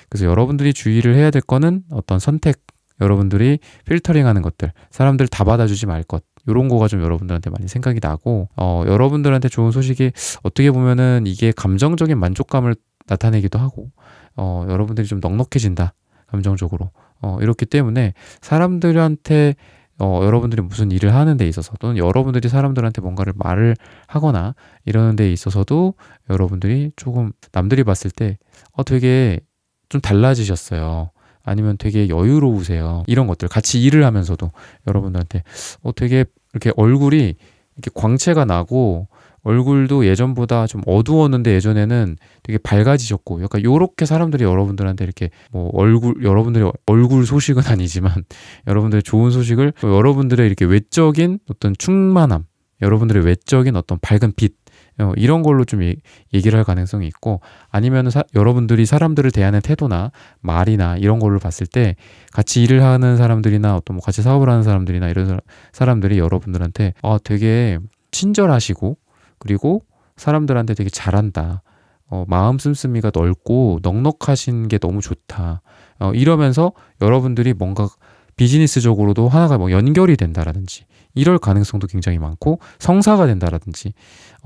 그래서 여러분들이 주의를 해야 될 거는 어떤 선택, 여러분들이 필터링하는 것들, 사람들 다 받아주지 말 것, 이런 거가 좀 여러분들한테 많이 생각이 나고, 여러분들한테 좋은 소식이 어떻게 보면은 이게 감정적인 만족감을 나타내기도 하고, 여러분들이 좀 넉넉해진다, 감정적으로. 이렇기 때문에 사람들한테 여러분들이 무슨 일을 하는 데 있어서 또는 여러분들이 사람들한테 뭔가를 말을 하거나 이러는 데 있어서도 여러분들이 조금 남들이 봤을 때 되게 좀 달라지셨어요. 아니면 되게 여유로우세요. 이런 것들 같이 일을 하면서도 여러분들한테 되게 이렇게 얼굴이 이렇게 광채가 나고 얼굴도 예전보다 좀 어두웠는데 예전에는 되게 밝아지셨고 약간 요렇게 사람들이 여러분들한테 이렇게 뭐 여러분들의 얼굴 소식은 아니지만 여러분들의 좋은 소식을 여러분들의 이렇게 외적인 어떤 충만함, 여러분들의 외적인 어떤 밝은 빛 이런 걸로 좀 얘기를 할 가능성이 있고 아니면 여러분들이 사람들을 대하는 태도나 말이나 이런 걸로 봤을 때 같이 일을 하는 사람들이나 어떤 뭐 같이 사업을 하는 사람들이나 이런 사람들이 여러분들한테 되게 친절하시고 그리고 사람들한테 되게 잘한다. 마음 씀씀이가 넓고 넉넉하신 게 너무 좋다. 이러면서 여러분들이 뭔가 비즈니스적으로도 하나가 뭐 연결이 된다라든지 이럴 가능성도 굉장히 많고 성사가 된다라든지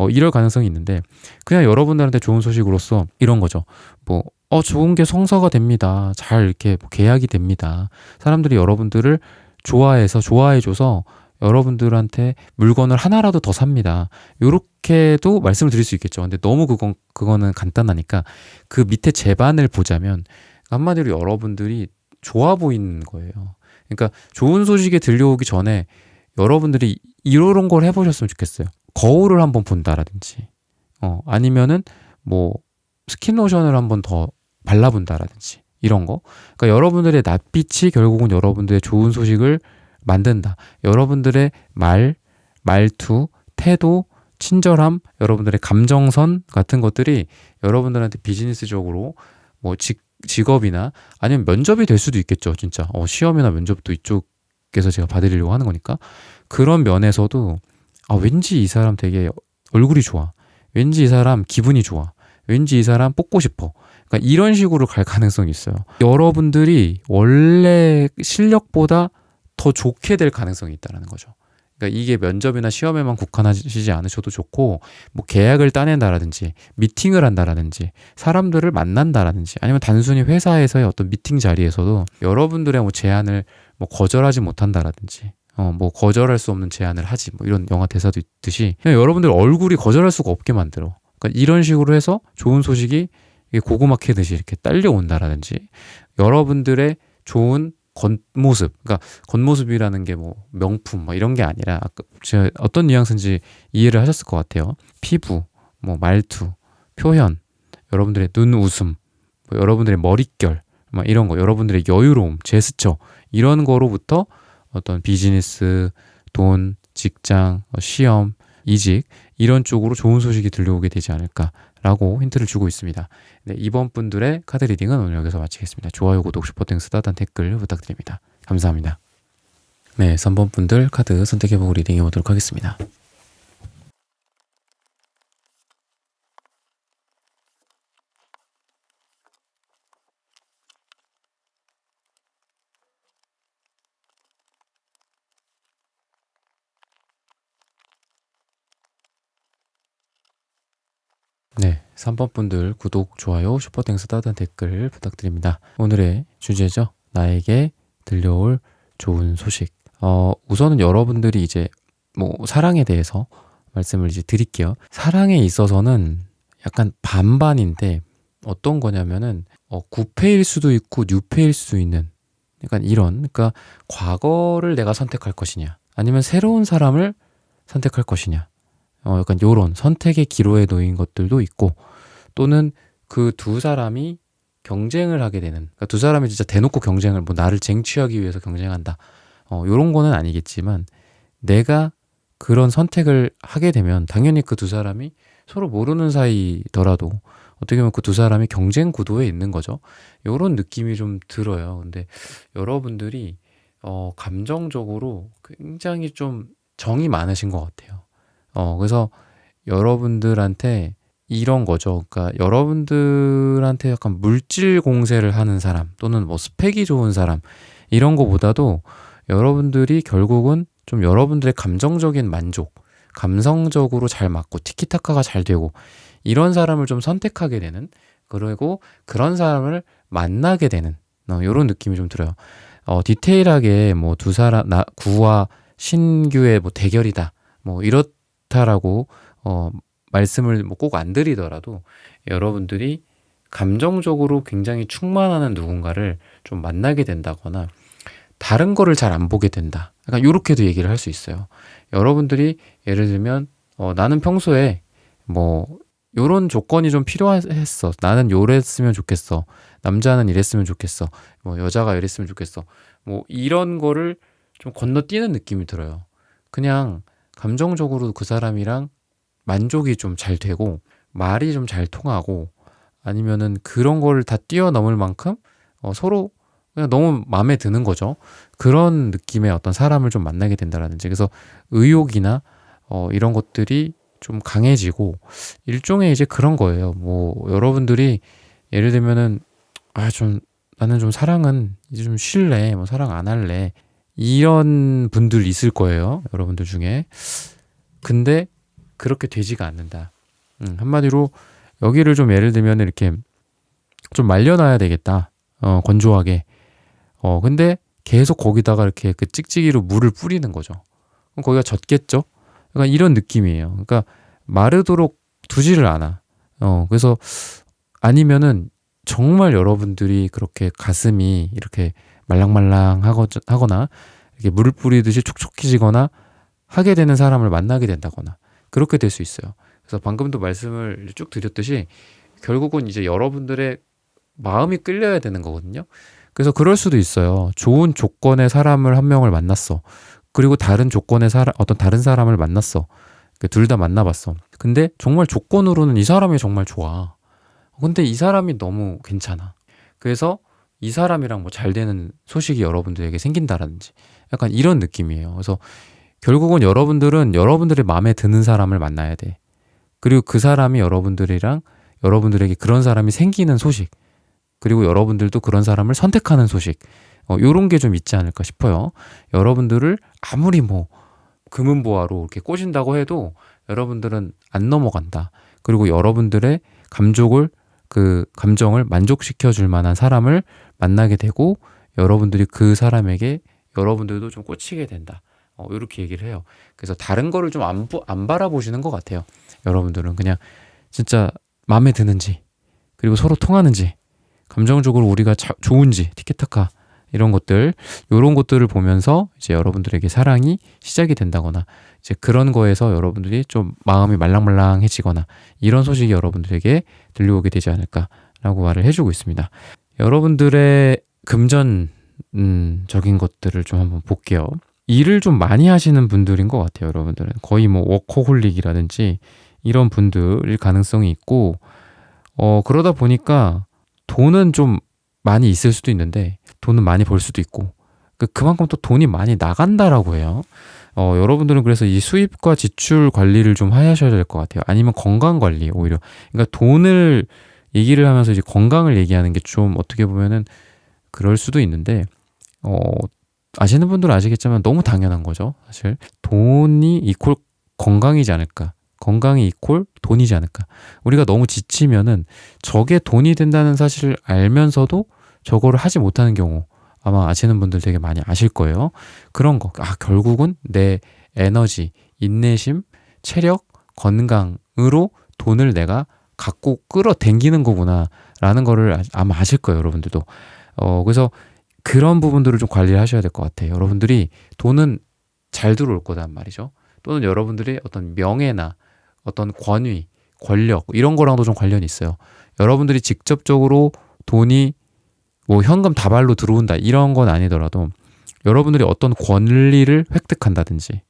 이럴 가능성이 있는데 그냥 여러분들한테 좋은 소식으로서 이런 거죠. 뭐 좋은 게 성사가 됩니다. 잘 이렇게 뭐 계약이 됩니다. 사람들이 여러분들을 좋아해줘서 여러분들한테 물건을 하나라도 더 삽니다. 요렇게도 말씀을 드릴 수 있겠죠. 근데 너무 그거는 간단하니까 그 밑에 제반을 보자면 한마디로 여러분들이 좋아 보이는 거예요. 그러니까 좋은 소식이 들려오기 전에 여러분들이 이런 걸 해보셨으면 좋겠어요. 거울을 한번 본다라든지 아니면은 뭐 스킨로션을 한번 더 발라본다라든지 이런 거. 그러니까 여러분들의 낯빛이 결국은 여러분들의 좋은 소식을 만든다. 여러분들의 말투, 태도, 친절함, 여러분들의 감정선 같은 것들이 여러분들한테 비즈니스적으로 뭐 직업이나 아니면 면접이 될 수도 있겠죠. 진짜 시험이나 면접도 이쪽에서 제가 받으려고 하는 거니까 그런 면에서도 왠지 이 사람 되게 얼굴이 좋아. 왠지 이 사람 기분이 좋아. 왠지 이 사람 뽑고 싶어. 그러니까 이런 식으로 갈 가능성이 있어요. 여러분들이 원래 실력보다 더 좋게 될 가능성이 있다는 거죠. 그러니까 이게 면접이나 시험에만 국한하시지 않으셔도 좋고 뭐 계약을 따낸다라든지 미팅을 한다라든지 사람들을 만난다라든지 아니면 단순히 회사에서의 어떤 미팅 자리에서도 여러분들의 뭐 제안을 뭐 거절하지 못한다라든지 뭐 거절할 수 없는 제안을 하지 뭐 이런 영화 대사도 있듯이 그냥 여러분들 얼굴이 거절할 수가 없게 만들어. 그러니까 이런 식으로 해서 좋은 소식이 고구마 캐듯이 이렇게 딸려온다라든지 여러분들의 좋은 겉모습, 그러니까 겉모습이라는 게 뭐 명품 뭐 이런 게 아니라 제가 어떤 뉘앙스인지 이해를 하셨을 것 같아요. 피부, 뭐 말투, 표현, 여러분들의 눈웃음, 뭐 여러분들의 머릿결, 막 이런 거, 여러분들의 여유로움, 제스처 이런 거로부터 어떤 비즈니스, 돈, 직장, 시험, 이직 이런 쪽으로 좋은 소식이 들려오게 되지 않을까라고 힌트를 주고 있습니다. 네, 이번 분들의 카드 리딩은 오늘 여기서 마치겠습니다. 좋아요, 구독, 슈퍼땡스, 따뜻한 댓글 부탁드립니다. 감사합니다. 네, 3번 분들 카드 선택해보고 리딩해보도록 하겠습니다. 네, 3번 분들 구독, 좋아요, 슈퍼땡스 따뜻한 댓글 부탁드립니다. 오늘의 주제죠. 나에게 들려올 좋은 소식. 우선은 여러분들이 이제 뭐 사랑에 대해서 말씀을 이제 드릴게요. 사랑에 있어서는 약간 반반인데 어떤 거냐면은 9패일 수도 있고 뉴패일 수도 있는 약간 이런 그러니까 과거를 내가 선택할 것이냐 아니면 새로운 사람을 선택할 것이냐 약간 요런 선택의 기로에 놓인 것들도 있고 또는 그 두 사람이 경쟁을 하게 되는 그러니까 두 사람이 진짜 대놓고 경쟁을 뭐 나를 쟁취하기 위해서 경쟁한다 요런 거는 아니겠지만 내가 그런 선택을 하게 되면 당연히 그 두 사람이 서로 모르는 사이더라도 어떻게 보면 그 두 사람이 경쟁 구도에 있는 거죠. 요런 느낌이 좀 들어요. 근데 여러분들이 감정적으로 굉장히 좀 정이 많으신 것 같아요. 그래서 여러분들한테 이런 거죠. 그러니까 여러분들한테 약간 물질 공세를 하는 사람 또는 뭐 스펙이 좋은 사람 이런 거보다도 여러분들이 결국은 좀 여러분들의 감정적인 만족, 감성적으로 잘 맞고 티키타카가 잘 되고 이런 사람을 좀 선택하게 되는 그리고 그런 사람을 만나게 되는 요런 느낌이 좀 들어요. 디테일하게 뭐 두 사람 구와 신규의 뭐 대결이다 뭐 이렇다라고 말씀을 뭐 꼭 안 드리더라도 여러분들이 감정적으로 굉장히 충만하는 누군가를 좀 만나게 된다거나 다른 거를 잘 안 보게 된다. 약간 요렇게도 얘기를 할 수 있어요. 여러분들이 예를 들면 나는 평소에 뭐 요런 조건이 좀 필요했어. 나는 요랬으면 좋겠어. 남자는 이랬으면 좋겠어. 뭐 여자가 이랬으면 좋겠어. 뭐 이런 거를 좀 건너뛰는 느낌이 들어요. 그냥 감정적으로 그 사람이랑 만족이 좀 잘 되고 말이 좀 잘 통하고 아니면은 그런 거를 다 뛰어넘을 만큼 서로 그냥 너무 마음에 드는 거죠. 그런 느낌의 어떤 사람을 좀 만나게 된다라든지 그래서 의욕이나 이런 것들이 좀 강해지고 일종의 이제 그런 거예요. 뭐 여러분들이 예를 들면은 좀 나는 좀 사랑은 이제 좀 쉴래, 뭐 사랑 안 할래 이런 분들 있을 거예요. 여러분들 중에. 근데 그렇게 되지가 않는다. 한마디로 여기를 좀 예를 들면 이렇게 좀 말려놔야 되겠다. 건조하게. 근데 계속 거기다가 이렇게 그 찍찍이로 물을 뿌리는 거죠. 그럼 거기가 젖겠죠? 약간 이런 느낌이에요. 그러니까 마르도록 두지를 않아. 그래서 아니면은 정말 여러분들이 그렇게 가슴이 이렇게 말랑말랑하거나 이렇게 물을 뿌리듯이 촉촉해지거나 하게 되는 사람을 만나게 된다거나 그렇게 될 수 있어요. 그래서 방금도 말씀을 쭉 드렸듯이 결국은 이제 여러분들의 마음이 끌려야 되는 거거든요. 그래서 그럴 수도 있어요. 좋은 조건의 사람을 한 명을 만났어. 그리고 다른 조건의 어떤 다른 사람을 만났어. 둘 다 만나봤어. 근데 정말 조건으로는 이 사람이 정말 좋아. 근데 이 사람이 너무 괜찮아. 그래서 이 사람이랑 뭐 잘 되는 소식이 여러분들에게 생긴다라든지 약간 이런 느낌이에요. 그래서 결국은 여러분들은 여러분들의 마음에 드는 사람을 만나야 돼. 그리고 그 사람이 여러분들에게 그런 사람이 생기는 소식, 그리고 여러분들도 그런 사람을 선택하는 소식, 요런 게 좀 있지 않을까 싶어요. 여러분들을 아무리 뭐 금은보화로 이렇게 꼬신다고 해도 여러분들은 안 넘어간다. 그리고 여러분들의 감정을 만족시켜 줄 만한 사람을 만나게 되고 여러분들이 그 사람에게 여러분들도 좀 꽂히게 된다. 이렇게 얘기를 해요. 그래서 다른 거를 좀 안 바라보시는 것 같아요. 여러분들은 그냥 진짜 마음에 드는지, 그리고 서로 통하는지, 감정적으로 우리가 좋은지, 티키타카 이런 것들을 보면서 이제 여러분들에게 사랑이 시작이 된다거나 이제 그런 거에서 여러분들이 좀 마음이 말랑말랑해지거나 이런 소식이 여러분들에게 들려오게 되지 않을까라고 말을 해주고 있습니다. 여러분들의 금전적인 것들을 좀 한번 볼게요. 일을 좀 많이 하시는 분들인 것 같아요. 여러분들은 거의 뭐 워커홀릭이라든지 이런 분들일 가능성이 있고 그러다 보니까 돈은 좀 많이 있을 수도 있는데 돈은 많이 벌 수도 있고 그만큼 또 돈이 많이 나간다라고 해요. 여러분들은 그래서 이 수입과 지출 관리를 좀 하셔야 될 것 같아요. 아니면 건강 관리 오히려. 그러니까 돈을 얘기를 하면서 이제 건강을 얘기하는 게 좀 어떻게 보면은 그럴 수도 있는데 아시는 분들은 아시겠지만 너무 당연한 거죠. 사실 돈이 이퀄 건강이지 않을까. 건강이 이퀄 돈이지 않을까. 우리가 너무 지치면은 저게 돈이 된다는 사실을 알면서도 저거를 하지 못하는 경우 아마 아시는 분들 되게 많이 아실 거예요. 그런 거. 결국은 내 에너지, 인내심, 체력, 건강으로 돈을 내가 갖고 끌어당기는 거구나 라는 거를 아마 아실 거예요. 여러분들도. 그래서 그런 부분들을 좀 관리를 하셔야 될 것 같아요. 여러분들이 돈은 잘 들어올 거란 말이죠. 또는 여러분들이 어떤 명예나 어떤 권위, 권력 이런 거랑도 좀 관련이 있어요. 여러분들이 직접적으로 돈이 뭐 현금 다발로 들어온다 이런 건 아니더라도 여러분들이 어떤 권리를 획득한다든지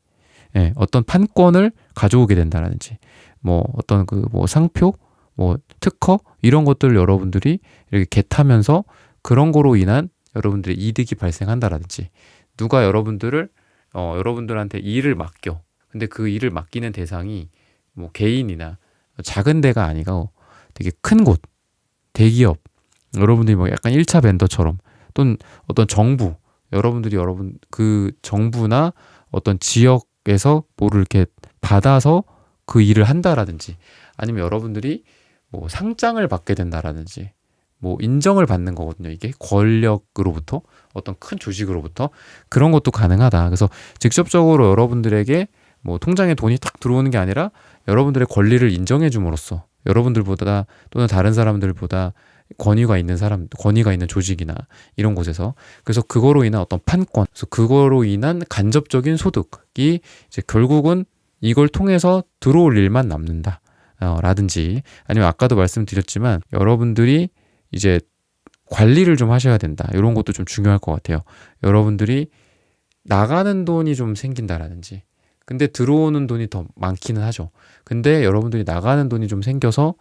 어떤 판권을 가져오게 된다든지 뭐 어떤 뭐 상표, 뭐 특허 이런 것들을 여러분들이 이렇게 겟하면서 그런 거로 인한 여러분들의 이득이 발생한다라든지 누가 여러분들한테 일을 맡겨. 근데 그 일을 맡기는 대상이 뭐 개인이나 작은 데가 아니고 되게 큰 곳, 대기업, 여러분들이 뭐 약간 1차 벤더처럼 또는 어떤 정부, 여러분들이 그 정부나 어떤 지역에서 뭐를 이렇게 받아서 그 일을 한다라든지 아니면 여러분들이 뭐 상장을 받게 된다라든지 뭐 인정을 받는 거거든요. 이게 권력으로부터 어떤 큰 조직으로부터 그런 것도 가능하다. 그래서 직접적으로 여러분들에게 뭐 통장에 돈이 탁 들어오는 게 아니라 여러분들의 권리를 인정해 줌으로써 여러분들보다 또는 다른 사람들보다 권위가 있는 사람, 권위가 있는 조직이나 이런 곳에서 그래서 그거로 인한 어떤 판권, 그래서 그거로 인한 간접적인 소득이 이제 결국은 이걸 통해서 들어올 일만 남는다. 라든지 아니면 아까도 말씀드렸지만 여러분들이 이제 관리를 좀 하셔야 된다. 이런 것도 좀 중요할 것 같아요. 여러분들이 나가는 돈이 좀 생긴다라든지 근데 들어오는 돈이 더 많기는 하죠. 근데 여러분들이 나가는 돈이 좀 생겨서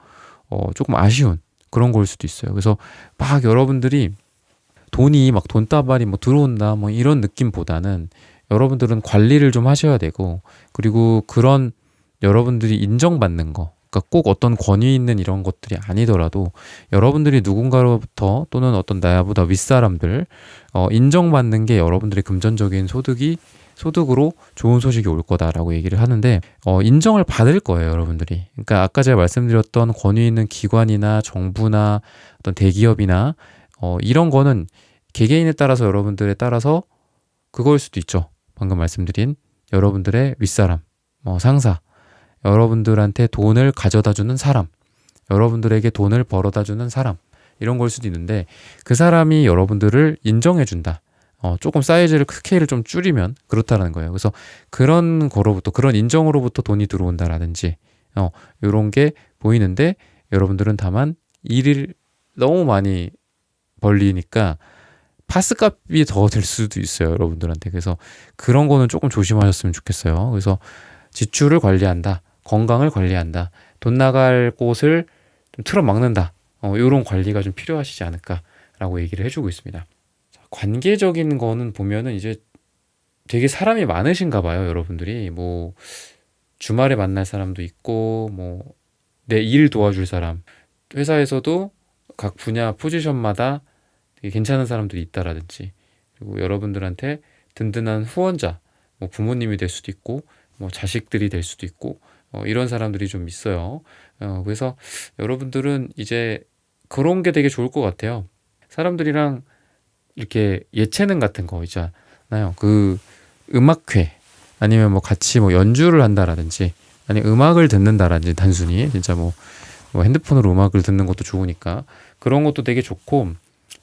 조금 아쉬운 그런 걸 수도 있어요. 그래서 막 여러분들이 돈이 막 돈다발이 뭐 들어온다 뭐 이런 느낌보다는 여러분들은 관리를 좀 하셔야 되고 그리고 그런 여러분들이 인정받는 거 그러니까 꼭 어떤 권위 있는 이런 것들이 아니더라도 여러분들이 누군가로부터 또는 어떤 나보다 윗사람들 인정받는 게 여러분들의 금전적인 소득으로 좋은 소식이 올 거다라고 얘기를 하는데 인정을 받을 거예요, 여러분들이. 그러니까 아까 제가 말씀드렸던 권위 있는 기관이나 정부나 어떤 대기업이나 이런 거는 개개인에 따라서 여러분들에 따라서 그거일 수도 있죠. 방금 말씀드린 여러분들의 윗사람, 상사, 여러분들한테 돈을 가져다 주는 사람, 여러분들에게 돈을 벌어다 주는 사람 이런 걸 수도 있는데 그 사람이 여러분들을 인정해 준다. 조금 사이즈를 스케일을 좀 줄이면 그렇다는 거예요. 그래서 그런 거로부터 그런 인정으로부터 돈이 들어온다라든지 이런 게 보이는데 여러분들은 다만 일을 너무 많이 벌리니까 파스값이 더 될 수도 있어요, 여러분들한테. 그래서 그런 거는 조금 조심하셨으면 좋겠어요. 그래서 지출을 관리한다, 건강을 관리한다, 돈 나갈 곳을 좀 틀어막는다. 이런 관리가 좀 필요하시지 않을까라고 얘기를 해주고 있습니다. 관계적인 거는 보면은 이제 되게 사람이 많으신가 봐요, 여러분들이. 뭐 주말에 만날 사람도 있고 뭐 내 일 도와줄 사람, 회사에서도 각 분야 포지션마다 되게 괜찮은 사람들이 있다라든지 그리고 여러분들한테 든든한 후원자, 뭐 부모님이 될 수도 있고 뭐 자식들이 될 수도 있고 이런 사람들이 좀 있어요. 그래서 여러분들은 이제 그런 게 되게 좋을 것 같아요. 사람들이랑 이렇게 예체능 같은 거 있잖아요. 그 음악회 아니면 뭐 같이 뭐 연주를 한다라든지 아니 음악을 듣는다라든지 단순히 진짜 뭐 핸드폰으로 음악을 듣는 것도 좋으니까 그런 것도 되게 좋고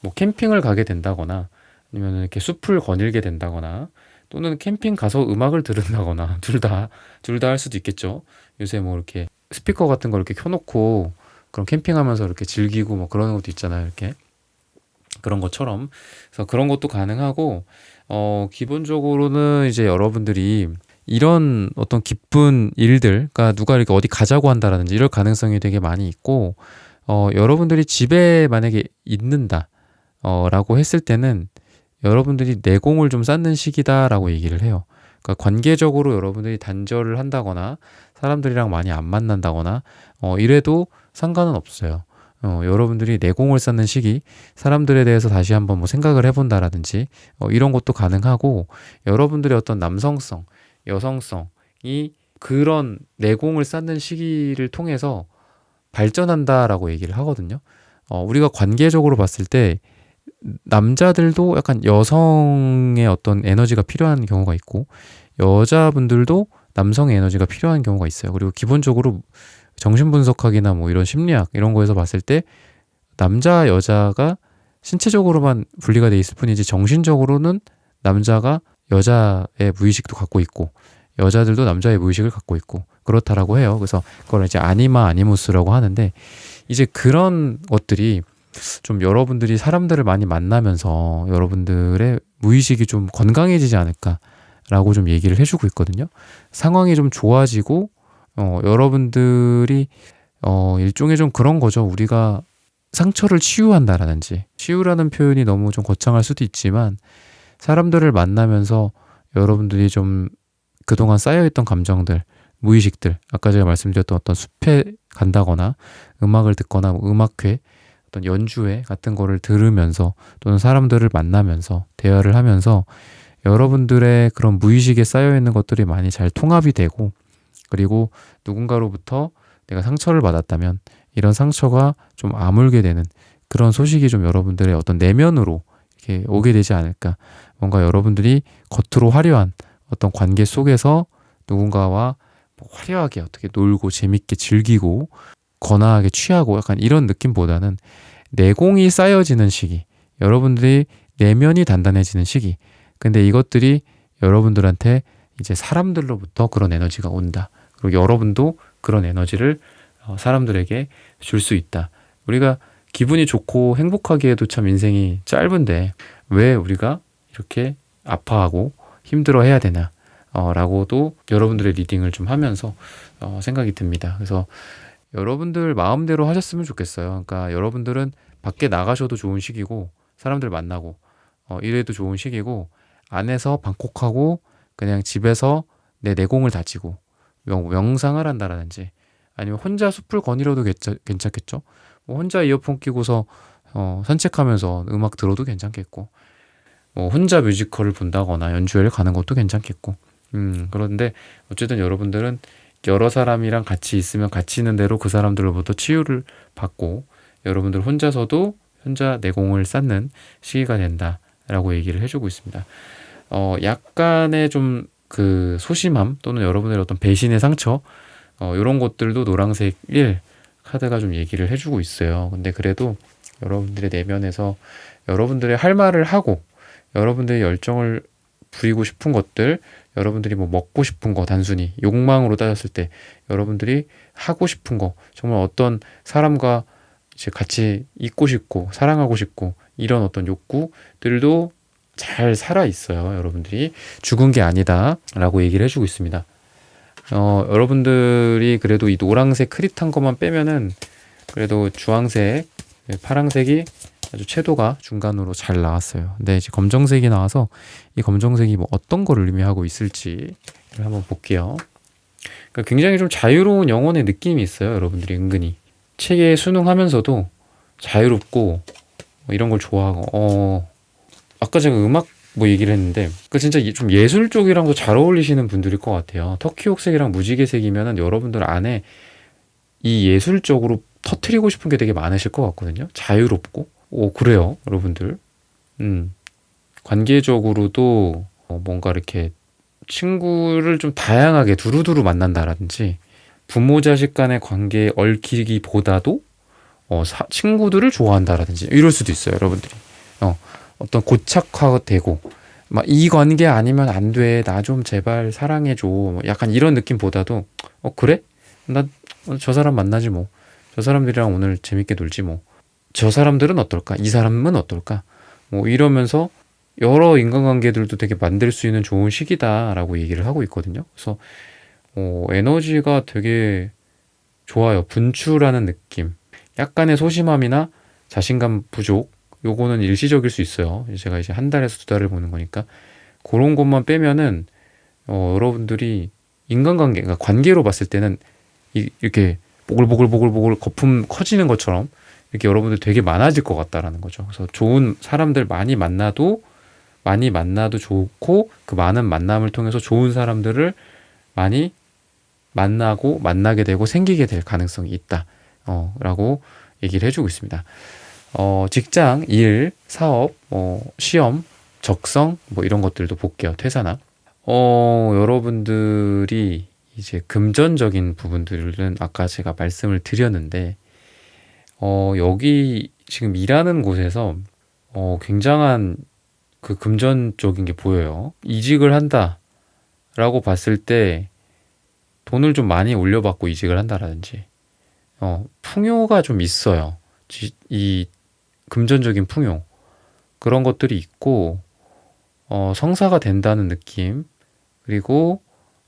뭐 캠핑을 가게 된다거나 아니면 이렇게 숲을 거닐게 된다거나 또는 캠핑 가서 음악을 들은다거나 둘 다 할 수도 있겠죠. 요새 뭐 이렇게 스피커 같은 거 이렇게 켜놓고 그런 캠핑하면서 이렇게 즐기고 뭐 그러는 것도 있잖아요. 이렇게 그런 것처럼 그래서 그런 것도 가능하고 기본적으로는 이제 여러분들이 이런 어떤 기쁜 일들, 그러니까 누가 이렇게 어디 가자고 한다라든지 이럴 가능성이 되게 많이 있고 여러분들이 집에 만약에 있는다 라고 했을 때는 여러분들이 내공을 좀 쌓는 시기다라고 얘기를 해요. 그러니까 관계적으로 여러분들이 단절을 한다거나 사람들이랑 많이 안 만난다거나 이래도 상관은 없어요. 여러분들이 내공을 쌓는 시기, 사람들에 대해서 다시 한번 뭐 생각을 해본다라든지 이런 것도 가능하고 여러분들의 어떤 남성성, 여성성이 그런 내공을 쌓는 시기를 통해서 발전한다라고 얘기를 하거든요. 우리가 관계적으로 봤을 때 남자들도 약간 여성의 어떤 에너지가 필요한 경우가 있고 여자분들도 남성의 에너지가 필요한 경우가 있어요. 그리고 기본적으로 정신분석학이나 뭐 이런 심리학 이런 거에서 봤을 때 남자 여자가 신체적으로만 분리가 돼 있을 뿐이지 정신적으로는 남자가 여자의 무의식도 갖고 있고 여자들도 남자의 무의식을 갖고 있고 그렇다라고 해요. 그래서 그걸 이제 아니마 아니무스라고 하는데 이제 그런 것들이 좀 여러분들이 사람들을 많이 만나면서 여러분들의 무의식이 좀 건강해지지 않을까라고 좀 얘기를 해주고 있거든요. 상황이 좀 좋아지고 여러분들이 일종의 좀 그런 거죠. 우리가 상처를 치유한다라든지 치유라는 표현이 너무 좀 거창할 수도 있지만 사람들을 만나면서 여러분들이 좀 그동안 쌓여있던 감정들, 무의식들 아까 제가 말씀드렸던 어떤 숲에 간다거나 음악을 듣거나 뭐 음악회 어떤 연주회 같은 거를 들으면서 또는 사람들을 만나면서 대화를 하면서 여러분들의 그런 무의식에 쌓여있는 것들이 많이 잘 통합이 되고 그리고 누군가로부터 내가 상처를 받았다면 이런 상처가 좀 아물게 되는 그런 소식이 좀 여러분들의 어떤 내면으로 이렇게 오게 되지 않을까. 뭔가 여러분들이 겉으로 화려한 어떤 관계 속에서 누군가와 뭐 화려하게 어떻게 놀고 재밌게 즐기고 거나하게 취하고 약간 이런 느낌보다는 내공이 쌓여지는 시기, 여러분들이 내면이 단단해지는 시기. 근데 이것들이 여러분들한테 이제 사람들로부터 그런 에너지가 온다. 그리고 여러분도 그런 에너지를 사람들에게 줄 수 있다. 우리가 기분이 좋고 행복하기에도 참 인생이 짧은데 왜 우리가 이렇게 아파하고 힘들어 해야 되나? 라고도 여러분들의 리딩을 좀 하면서 생각이 듭니다. 그래서 여러분들 마음대로 하셨으면 좋겠어요. 그러니까 여러분들은 밖에 나가셔도 좋은 시기고 사람들 만나고 이래도 좋은 시기고 안에서 방콕하고 그냥 집에서 내 내공을 다지고 명상을 한다라든지 아니면 혼자 숲을 거니려도 괜찮겠죠. 뭐 혼자 이어폰 끼고서 산책하면서 음악 들어도 괜찮겠고 뭐 혼자 뮤지컬을 본다거나 연주회를 가는 것도 괜찮겠고 그런데 어쨌든 여러분들은 여러 사람이랑 같이 있으면 같이 있는 대로 그 사람들로부터 치유를 받고 여러분들 혼자서도 혼자 내공을 쌓는 시기가 된다라고 얘기를 해주고 있습니다. 약간의 좀 그 소심함 또는 여러분들의 어떤 배신의 상처 이런 것들도 노란색 1 카드가 좀 얘기를 해주고 있어요. 근데 그래도 여러분들의 내면에서 여러분들의 할 말을 하고 여러분들의 열정을 부리고 싶은 것들 여러분들이 뭐 먹고 싶은 거 단순히 욕망으로 따졌을 때 여러분들이 하고 싶은 거 정말 어떤 사람과 이제 같이 있고 싶고 사랑하고 싶고 이런 어떤 욕구들도 잘 살아 있어요. 여러분들이 죽은 게 아니다 라고 얘기를 해주고 있습니다. 여러분들이 그래도 이 노란색 흐릿한 것만 빼면은 그래도 주황색 파랑색이 아주 채도가 중간으로 잘 나왔어요. 근데 이제 검정색이 나와서 이 검정색이 뭐 어떤 거를 의미하고 있을지 한번 볼게요. 그러니까 굉장히 좀 자유로운 영혼의 느낌이 있어요. 여러분들이 은근히 책에 순응하면서도 자유롭고 뭐 이런 걸 좋아하고 아까 제가 음악 뭐 얘기를 했는데 그 진짜 좀 예술 쪽이랑도 잘 어울리시는 분들일 것 같아요. 터키 옥색이랑 무지개색이면은 여러분들 안에 이 예술적으로 터트리고 싶은 게 되게 많으실 것 같거든요. 자유롭고 그래요 여러분들. 관계적으로도 뭔가 이렇게 친구를 좀 다양하게 두루두루 만난다라든지 부모 자식 간의 관계에 얽히기보다도 친구들을 좋아한다라든지 이럴 수도 있어요 여러분들이. 어떤 고착화되고 막 이 관계 아니면 안 돼. 나 좀 제발 사랑해줘. 뭐 약간 이런 느낌보다도 그래? 나 저 사람 만나지 뭐. 저 사람들이랑 오늘 재밌게 놀지 뭐. 저 사람들은 어떨까? 이 사람은 어떨까? 뭐 이러면서 여러 인간관계들도 되게 만들 수 있는 좋은 시기다라고 얘기를 하고 있거든요. 그래서 에너지가 되게 좋아요. 분출하는 느낌. 약간의 소심함이나 자신감 부족 요거는 일시적일 수 있어요. 제가 이제 한 달에서 2달을 보는 거니까 그런 것만 빼면은 여러분들이 인간관계, 그러니까 관계로 봤을 때는 이렇게 보글보글 거품 커지는 것처럼 이렇게 여러분들 되게 많아질 것 같다라는 거죠. 그래서 좋은 사람들 많이 만나도 좋고 그 많은 만남을 통해서 좋은 사람들을 많이 만나게 되고 생기게 될 가능성이 있다. 라고 얘기를 해주고 있습니다. 직장, 일, 사업, 시험, 적성 뭐 이런 것들도 볼게요. 퇴사나. 여러분들이 이제 금전적인 부분들은 아까 제가 말씀을 드렸는데 여기 지금 일하는 곳에서 굉장한 그 금전적인 게 보여요. 이직을 한다라고 봤을 때 돈을 좀 많이 올려받고 이직을 한다라든지 풍요가 좀 있어요. 이 금전적인 풍요 그런 것들이 있고 성사가 된다는 느낌 그리고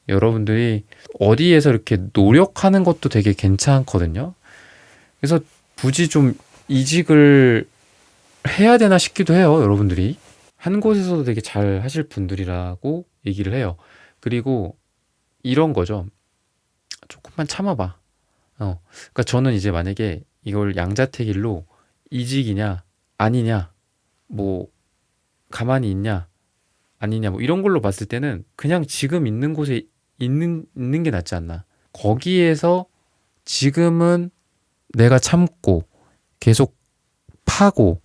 여러분들이 어디에서 이렇게 노력하는 것도 되게 괜찮거든요. 그래서 굳이 좀 이직을 해야 되나 싶기도 해요. 여러분들이 한 곳에서도 되게 잘 하실 분들이라고 얘기를 해요. 그리고 이런 거죠. 조금만 참아봐. 그러니까 저는 이제 만약에 이걸 양자택일로 이직이냐 아니냐 뭐 가만히 있냐 아니냐 뭐 이런 걸로 봤을 때는 그냥 지금 있는 곳에 있는 게 낫지 않나. 거기에서 지금은 내가 참고 계속 파고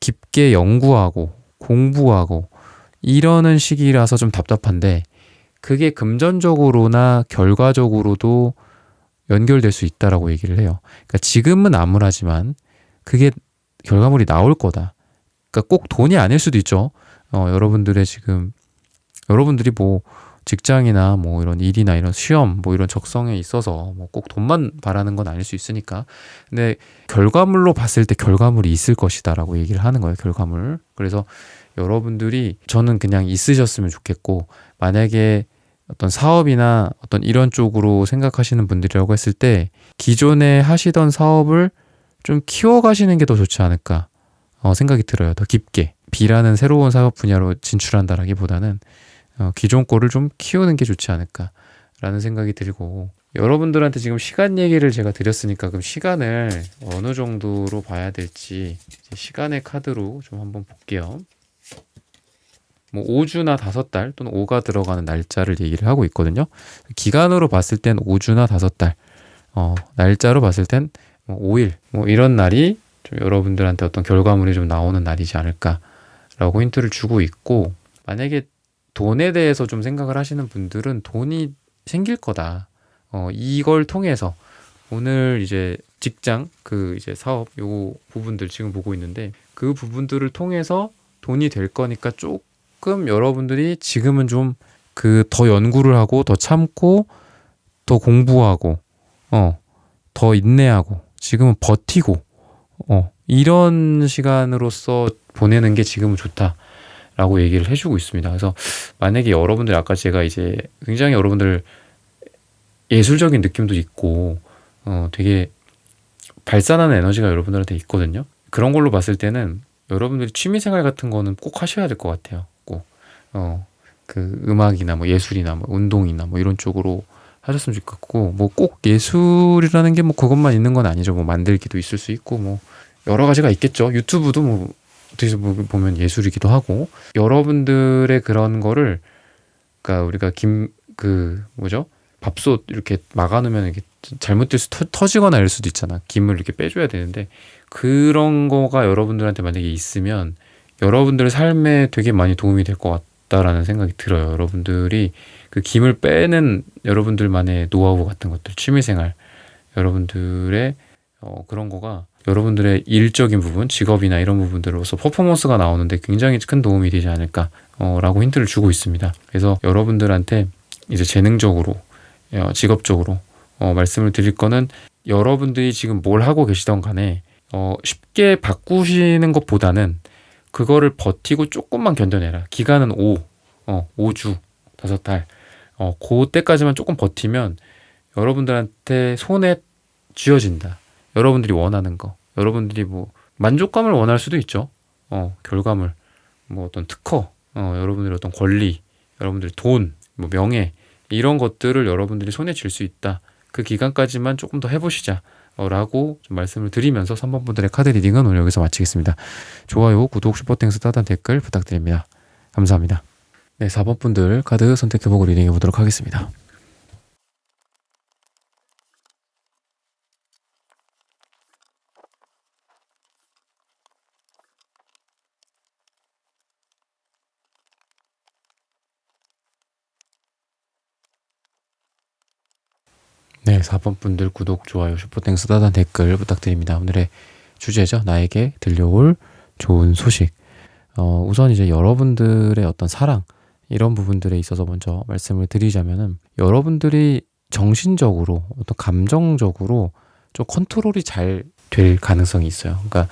깊게 연구하고 공부하고 이러는 시기라서 좀 답답한데 그게 금전적으로나 결과적으로도 연결될 수 있다라고 얘기를 해요. 그러니까 지금은 암울하지만 그게 결과물이 나올 거다. 그러니까 꼭 돈이 아닐 수도 있죠. 여러분들의 지금 여러분들이 뭐 직장이나 뭐 이런 일이나 이런 시험 뭐 이런 적성에 있어서 뭐 꼭 돈만 바라는 건 아닐 수 있으니까. 근데 결과물로 봤을 때 결과물이 있을 것이다라고 얘기를 하는 거예요. 결과물. 그래서 여러분들이 저는 그냥 있으셨으면 좋겠고 만약에 어떤 사업이나 어떤 이런 쪽으로 생각하시는 분들이라고 했을 때 기존에 하시던 사업을 좀 키워가시는 게 더 좋지 않을까 생각이 들어요. 더 깊게 B라는 새로운 사업 분야로 진출한다라기보다는 기존 거를 좀 키우는 게 좋지 않을까라는 생각이 들고 여러분들한테 지금 시간 얘기를 제가 드렸으니까 그럼 시간을 어느 정도로 봐야 될지 시간의 카드로 좀 한번 볼게요. 뭐 5주나 5달 또는 5가 들어가는 날짜를 얘기를 하고 있거든요. 기간으로 봤을 땐 5주나 5달, 날짜로 봤을 땐 5일, 뭐 이런 날이 좀 여러분들한테 어떤 결과물이 좀 나오는 날이지 않을까라고 힌트를 주고 있고 만약에 돈에 대해서 좀 생각을 하시는 분들은 돈이 생길 거다. 이걸 통해서 오늘 이제 직장 그 이제 사업 요 부분들 지금 보고 있는데 그 부분들을 통해서 돈이 될 거니까 조금 여러분들이 지금은 좀 그 더 연구를 하고 더 참고 더 공부하고 더 인내하고 지금은 버티고 이런 시간으로서 보내는 게 지금은 좋다라고 얘기를 해주고 있습니다. 그래서 만약에 여러분들 아까 제가 이제 굉장히 여러분들 예술적인 느낌도 있고 되게 발산하는 에너지가 여러분들한테 있거든요. 그런 걸로 봤을 때는 여러분들이 취미생활 같은 거는 꼭 하셔야 될 것 같아요. 꼭 그 음악이나 뭐 예술이나 뭐 운동이나 뭐 이런 쪽으로 하셨으면 좋겠고 뭐 꼭 예술이라는 게 뭐 그것만 있는 건 아니죠. 뭐 만들기도 있을 수 있고 뭐 여러 가지가 있겠죠. 유튜브도 뭐 어떻게 보면 예술이기도 하고 여러분들의 그런 거를 그러니까 우리가 뭐죠? 밥솥 이렇게 막아놓으면 이렇게 잘못돼서 터지거나 이럴 수도 있잖아. 김을 이렇게 빼줘야 되는데 그런 거가 여러분들한테 만약에 있으면 여러분들의 삶에 되게 많이 도움이 될 것 같다라는 생각이 들어요. 여러분들이 그 김을 빼는 여러분들만의 노하우 같은 것들, 취미생활, 여러분들의 그런 거가 여러분들의 일적인 부분, 직업이나 이런 부분들로서 퍼포먼스가 나오는데 굉장히 큰 도움이 되지 않을까라고 힌트를 주고 있습니다. 그래서 여러분들한테 이제 재능적으로, 직업적으로 말씀을 드릴 거는 여러분들이 지금 뭘 하고 계시던 간에 쉽게 바꾸시는 것보다는 그거를 버티고 조금만 견뎌내라. 기간은 5주, 5달. 그때까지만 조금 버티면 여러분들한테 손에 쥐어진다. 여러분들이 원하는 거. 여러분들이 뭐 만족감을 원할 수도 있죠. 결과물, 뭐 어떤 특허, 여러분들의 어떤 권리, 여러분들의 돈, 뭐 명예 이런 것들을 여러분들이 손에 쥘 수 있다. 그 기간까지만 조금 더 해보시자. 라고 좀 말씀을 드리면서 3번 분들의 카드 리딩은 오늘 여기서 마치겠습니다. 좋아요, 구독, 슈퍼땡스, 따단 댓글 부탁드립니다. 감사합니다. 네, 4번 분들 카드 선택해보고 리딩해 보도록 하겠습니다. 네, 4번 분들 구독, 좋아요, 슈퍼땡스, 따단 댓글 부탁드립니다. 오늘의 주제죠. 나에게 들려올 좋은 소식. 우선 이제 여러분들의 어떤 사랑, 이런 부분들에 있어서 먼저 말씀을 드리자면은 여러분들이 정신적으로, 어떤 감정적으로 좀 컨트롤이 잘 될 가능성이 있어요. 그러니까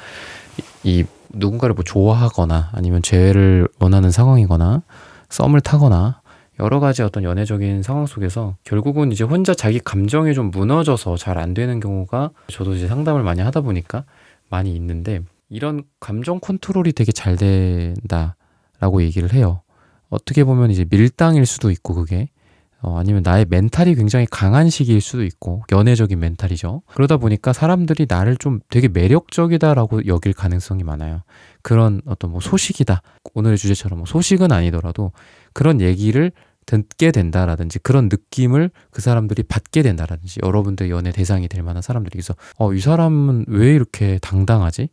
이 누군가를 뭐 좋아하거나 아니면 재회를 원하는 상황이거나 썸을 타거나 여러 가지 어떤 연애적인 상황 속에서 결국은 이제 혼자 자기 감정에 좀 무너져서 잘 안 되는 경우가 저도 이제 상담을 많이 하다 보니까 많이 있는데 이런 감정 컨트롤이 되게 잘 된다라고 얘기를 해요. 어떻게 보면 이제 밀당일 수도 있고 그게 아니면 나의 멘탈이 굉장히 강한 시기일 수도 있고 연애적인 멘탈이죠. 그러다 보니까 사람들이 나를 좀 되게 매력적이다라고 여길 가능성이 많아요. 그런 어떤 뭐 소식이다. 오늘의 주제처럼 뭐 소식은 아니더라도 그런 얘기를 듣게 된다라든지 그런 느낌을 그 사람들이 받게 된다라든지 여러분들 연애 대상이 될 만한 사람들이 그래서 이 사람은 왜 이렇게 당당하지?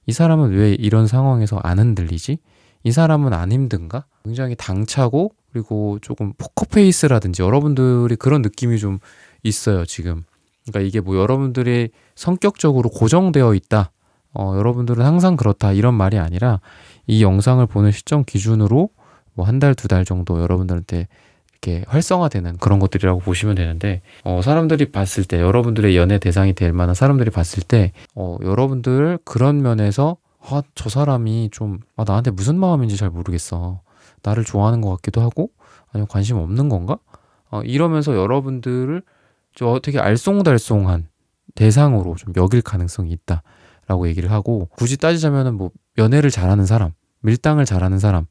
이 사람은 왜 이런 상황에서 안 흔들리지? 이 사람은 안 힘든가? 굉장히 당차고 그리고 조금 포커페이스라든지 여러분들이 그런 느낌이 좀 있어요, 지금. 그러니까 이게 뭐 여러분들이 성격적으로 고정되어 있다. 여러분들은 항상 그렇다. 이런 말이 아니라 이 영상을 보는 시점 기준으로 뭐 한 달, 두 달 정도 여러분들한테 이렇게 활성화되는 그런 것들이라고 보시면 되는데, 사람들이 봤을 때, 여러분들의 연애 대상이 될 만한 사람들이 봤을 때, 여러분들 그런 면에서, 저 사람이 좀, 나한테 무슨 마음인지 잘 모르겠어. 나를 좋아하는 것 같기도 하고, 아니면 관심 없는 건가? 이러면서 여러분들을 되게 알쏭달쏭한 대상으로 좀 여길 가능성이 있다라고 얘기를 하고, 굳이 따지자면은 뭐, 연애를 잘하는 사람, 밀당을 잘하는 사람,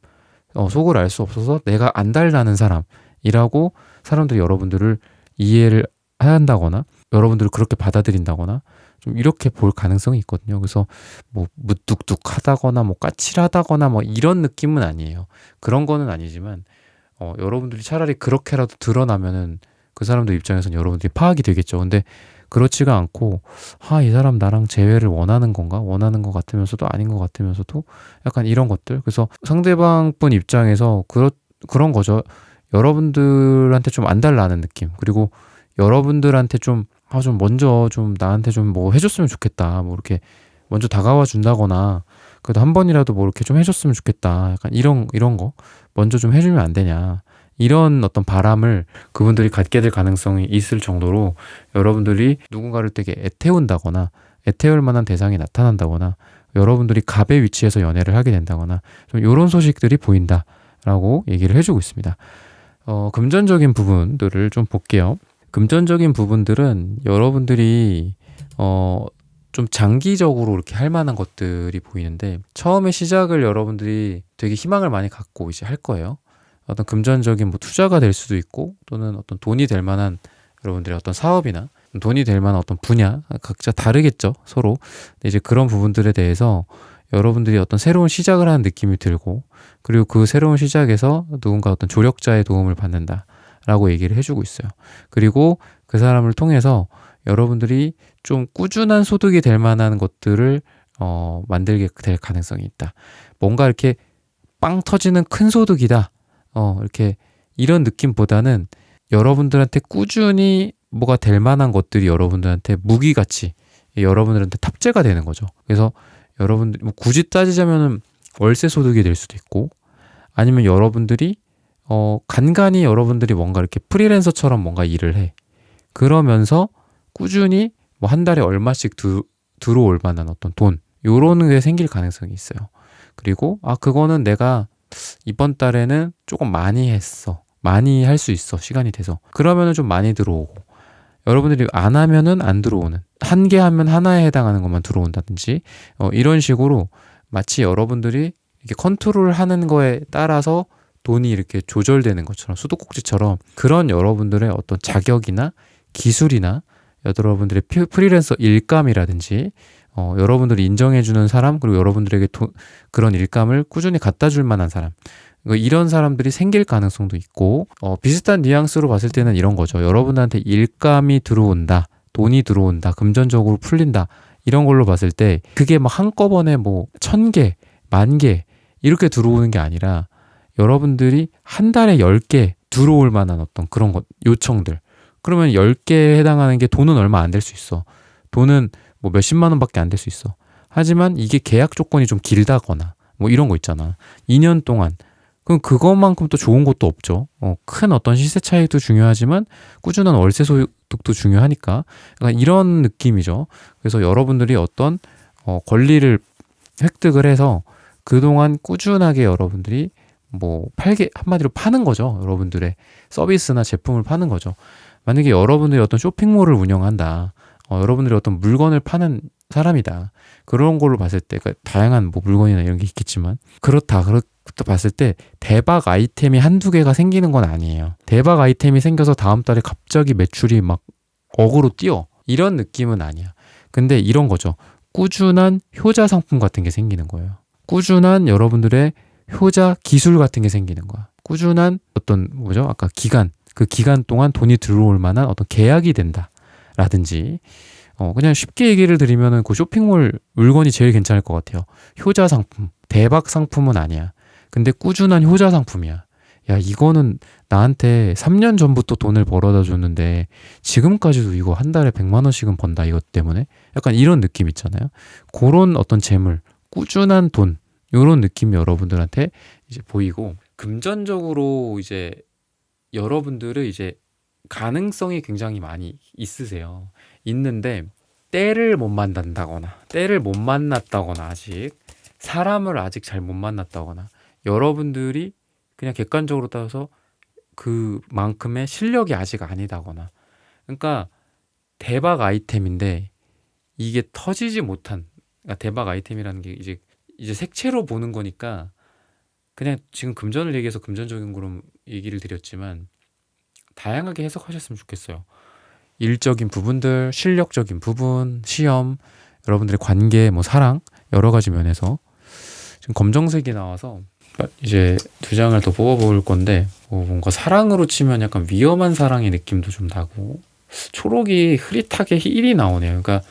속을 알 수 없어서 내가 안달나는 사람이라고 사람들이 여러분들을 이해를 한다거나 여러분들을 그렇게 받아들인다거나 좀 이렇게 볼 가능성이 있거든요. 그래서 뭐 무뚝뚝하다거나 뭐 까칠하다거나 뭐 이런 느낌은 아니에요. 그런 거는 아니지만 여러분들이 차라리 그렇게라도 드러나면은 그 사람들 입장에서는 여러분들이 파악이 되겠죠. 근데 그렇지가 않고 이 사람 나랑 재회를 원하는 건가? 원하는 것 같으면서도 아닌 것 같으면서도 약간 이런 것들. 그래서 상대방 분 입장에서 그런 거죠. 여러분들한테 좀 안달나는 느낌. 그리고 여러분들한테 좀 먼저 좀 나한테 좀 뭐 해줬으면 좋겠다. 뭐 이렇게 먼저 다가와 준다거나 그래도 한 번이라도 뭐 이렇게 좀 해줬으면 좋겠다. 약간 이런 거 먼저 좀 해주면 안 되냐. 이런 어떤 바람을 그분들이 갖게 될 가능성이 있을 정도로 여러분들이 누군가를 되게 애태운다거나 애태울 만한 대상이 나타난다거나 여러분들이 갑의 위치에서 연애를 하게 된다거나 좀 이런 소식들이 보인다라고 얘기를 해주고 있습니다. 금전적인 부분들을 좀 볼게요. 금전적인 부분들은 여러분들이 좀 장기적으로 이렇게 할 만한 것들이 보이는데 처음에 시작을 여러분들이 되게 희망을 많이 갖고 이제 할 거예요. 어떤 금전적인 뭐 투자가 될 수도 있고 또는 어떤 돈이 될 만한 여러분들의 어떤 사업이나 돈이 될 만한 어떤 분야 각자 다르겠죠, 서로. 근데 이제 그런 부분들에 대해서 여러분들이 어떤 새로운 시작을 하는 느낌이 들고 그리고 그 새로운 시작에서 누군가 어떤 조력자의 도움을 받는다라고 얘기를 해주고 있어요. 그리고 그 사람을 통해서 여러분들이 좀 꾸준한 소득이 될 만한 것들을 만들게 될 가능성이 있다. 뭔가 이렇게 빵 터지는 큰 소득이다. 이렇게 이런 느낌보다는 여러분들한테 꾸준히 뭐가 될 만한 것들이 여러분들한테 무기같이 여러분들한테 탑재가 되는 거죠. 그래서 여러분들 뭐 굳이 따지자면은 월세 소득이 될 수도 있고 아니면 여러분들이 간간히 여러분들이 뭔가 이렇게 프리랜서처럼 뭔가 일을 해. 그러면서 꾸준히 뭐 한 달에 얼마씩 들어올 만한 어떤 돈 요런 게 생길 가능성이 있어요. 그리고 그거는 내가 이번 달에는 조금 많이 했어. 많이 할 수 있어. 시간이 돼서. 그러면은 좀 많이 들어오고. 여러분들이 안 하면은 안 들어오는. 한 개 하면 하나에 해당하는 것만 들어온다든지. 이런 식으로 마치 여러분들이 이렇게 컨트롤 하는 거에 따라서 돈이 이렇게 조절되는 것처럼 수도꼭지처럼 그런 여러분들의 어떤 자격이나 기술이나 여러분들의 프리랜서 일감이라든지 여러분들이 인정해주는 사람 그리고 여러분들에게 그런 일감을 꾸준히 갖다 줄 만한 사람 이런 사람들이 생길 가능성도 있고 비슷한 뉘앙스로 봤을 때는 이런 거죠. 여러분한테 일감이 들어온다, 돈이 들어온다, 금전적으로 풀린다 이런 걸로 봤을 때 그게 막 한꺼번에 뭐 1000개, 10,000개 이렇게 들어오는 게 아니라 여러분들이 한 달에 10개 들어올 만한 어떤 그런 것 요청들 그러면 10개에 해당하는 게 돈은 얼마 안 될 수 있어. 돈은 뭐 몇십만 원밖에 안 될 수 있어. 하지만 이게 계약 조건이 좀 길다거나 뭐 이런 거 있잖아. 2년 동안. 그럼 그것만큼 또 좋은 것도 없죠. 큰 어떤 시세 차이도 중요하지만 꾸준한 월세 소득도 중요하니까 약간 이런 느낌이죠. 그래서 여러분들이 어떤 권리를 획득을 해서 그동안 꾸준하게 여러분들이 뭐 한마디로 파는 거죠. 여러분들의 서비스나 제품을 파는 거죠. 만약에 여러분들이 어떤 쇼핑몰을 운영한다. 여러분들이 어떤 물건을 파는 사람이다. 그런 걸로 봤을 때, 그러니까 다양한 뭐 물건이나 이런 게 있겠지만, 그렇다 봤을 때, 대박 아이템이 한두 개가 생기는 건 아니에요. 대박 아이템이 생겨서 다음 달에 갑자기 매출이 막 억으로 뛰어. 이런 느낌은 아니야. 근데 이런 거죠. 꾸준한 효자 상품 같은 게 생기는 거예요. 꾸준한 여러분들의 효자 기술 같은 게 생기는 거야. 꾸준한 어떤, 아까 그 기간 동안 돈이 들어올 만한 어떤 계약이 된다. 라든지 그냥 쉽게 얘기를 드리면은 그 쇼핑몰 물건이 제일 괜찮을 것 같아요. 효자 상품. 대박 상품은 아니야. 근데 꾸준한 효자 상품이야. 야, 이거는 나한테 3년 전부터 돈을 벌어다 줬는데 지금까지도 이거 한 달에 100만 원씩은 번다 이것 때문에 약간 이런 느낌 있잖아요. 그런 어떤 재물, 꾸준한 돈 이런 느낌이 여러분들한테 이제 보이고 금전적으로 이제 여러분들은 이제 가능성이 굉장히 많이 있으세요. 있는데 때를 못 만난다거나 때를 못 만났다거나 아직 사람을 아직 잘 못 만났다거나 여러분들이 그냥 객관적으로 따져서 그만큼의 실력이 아직 아니다거나 그러니까 대박 아이템인데 이게 터지지 못한 그러니까 대박 아이템이라는 게 이제 색채로 보는 거니까 그냥 지금 금전을 얘기해서 금전적인 거로 얘기를 드렸지만 다양하게 해석하셨으면 좋겠어요. 일적인 부분들, 실력적인 부분, 시험, 여러분들의 관계, 뭐 사랑 여러 가지 면에서 지금 검정색이 나와서 이제 두 장을 더 뽑아볼 건데 뭔가 사랑으로 치면 약간 위험한 사랑의 느낌도 좀 나고 초록이 흐릿하게 힐이 나오네요. 그러니까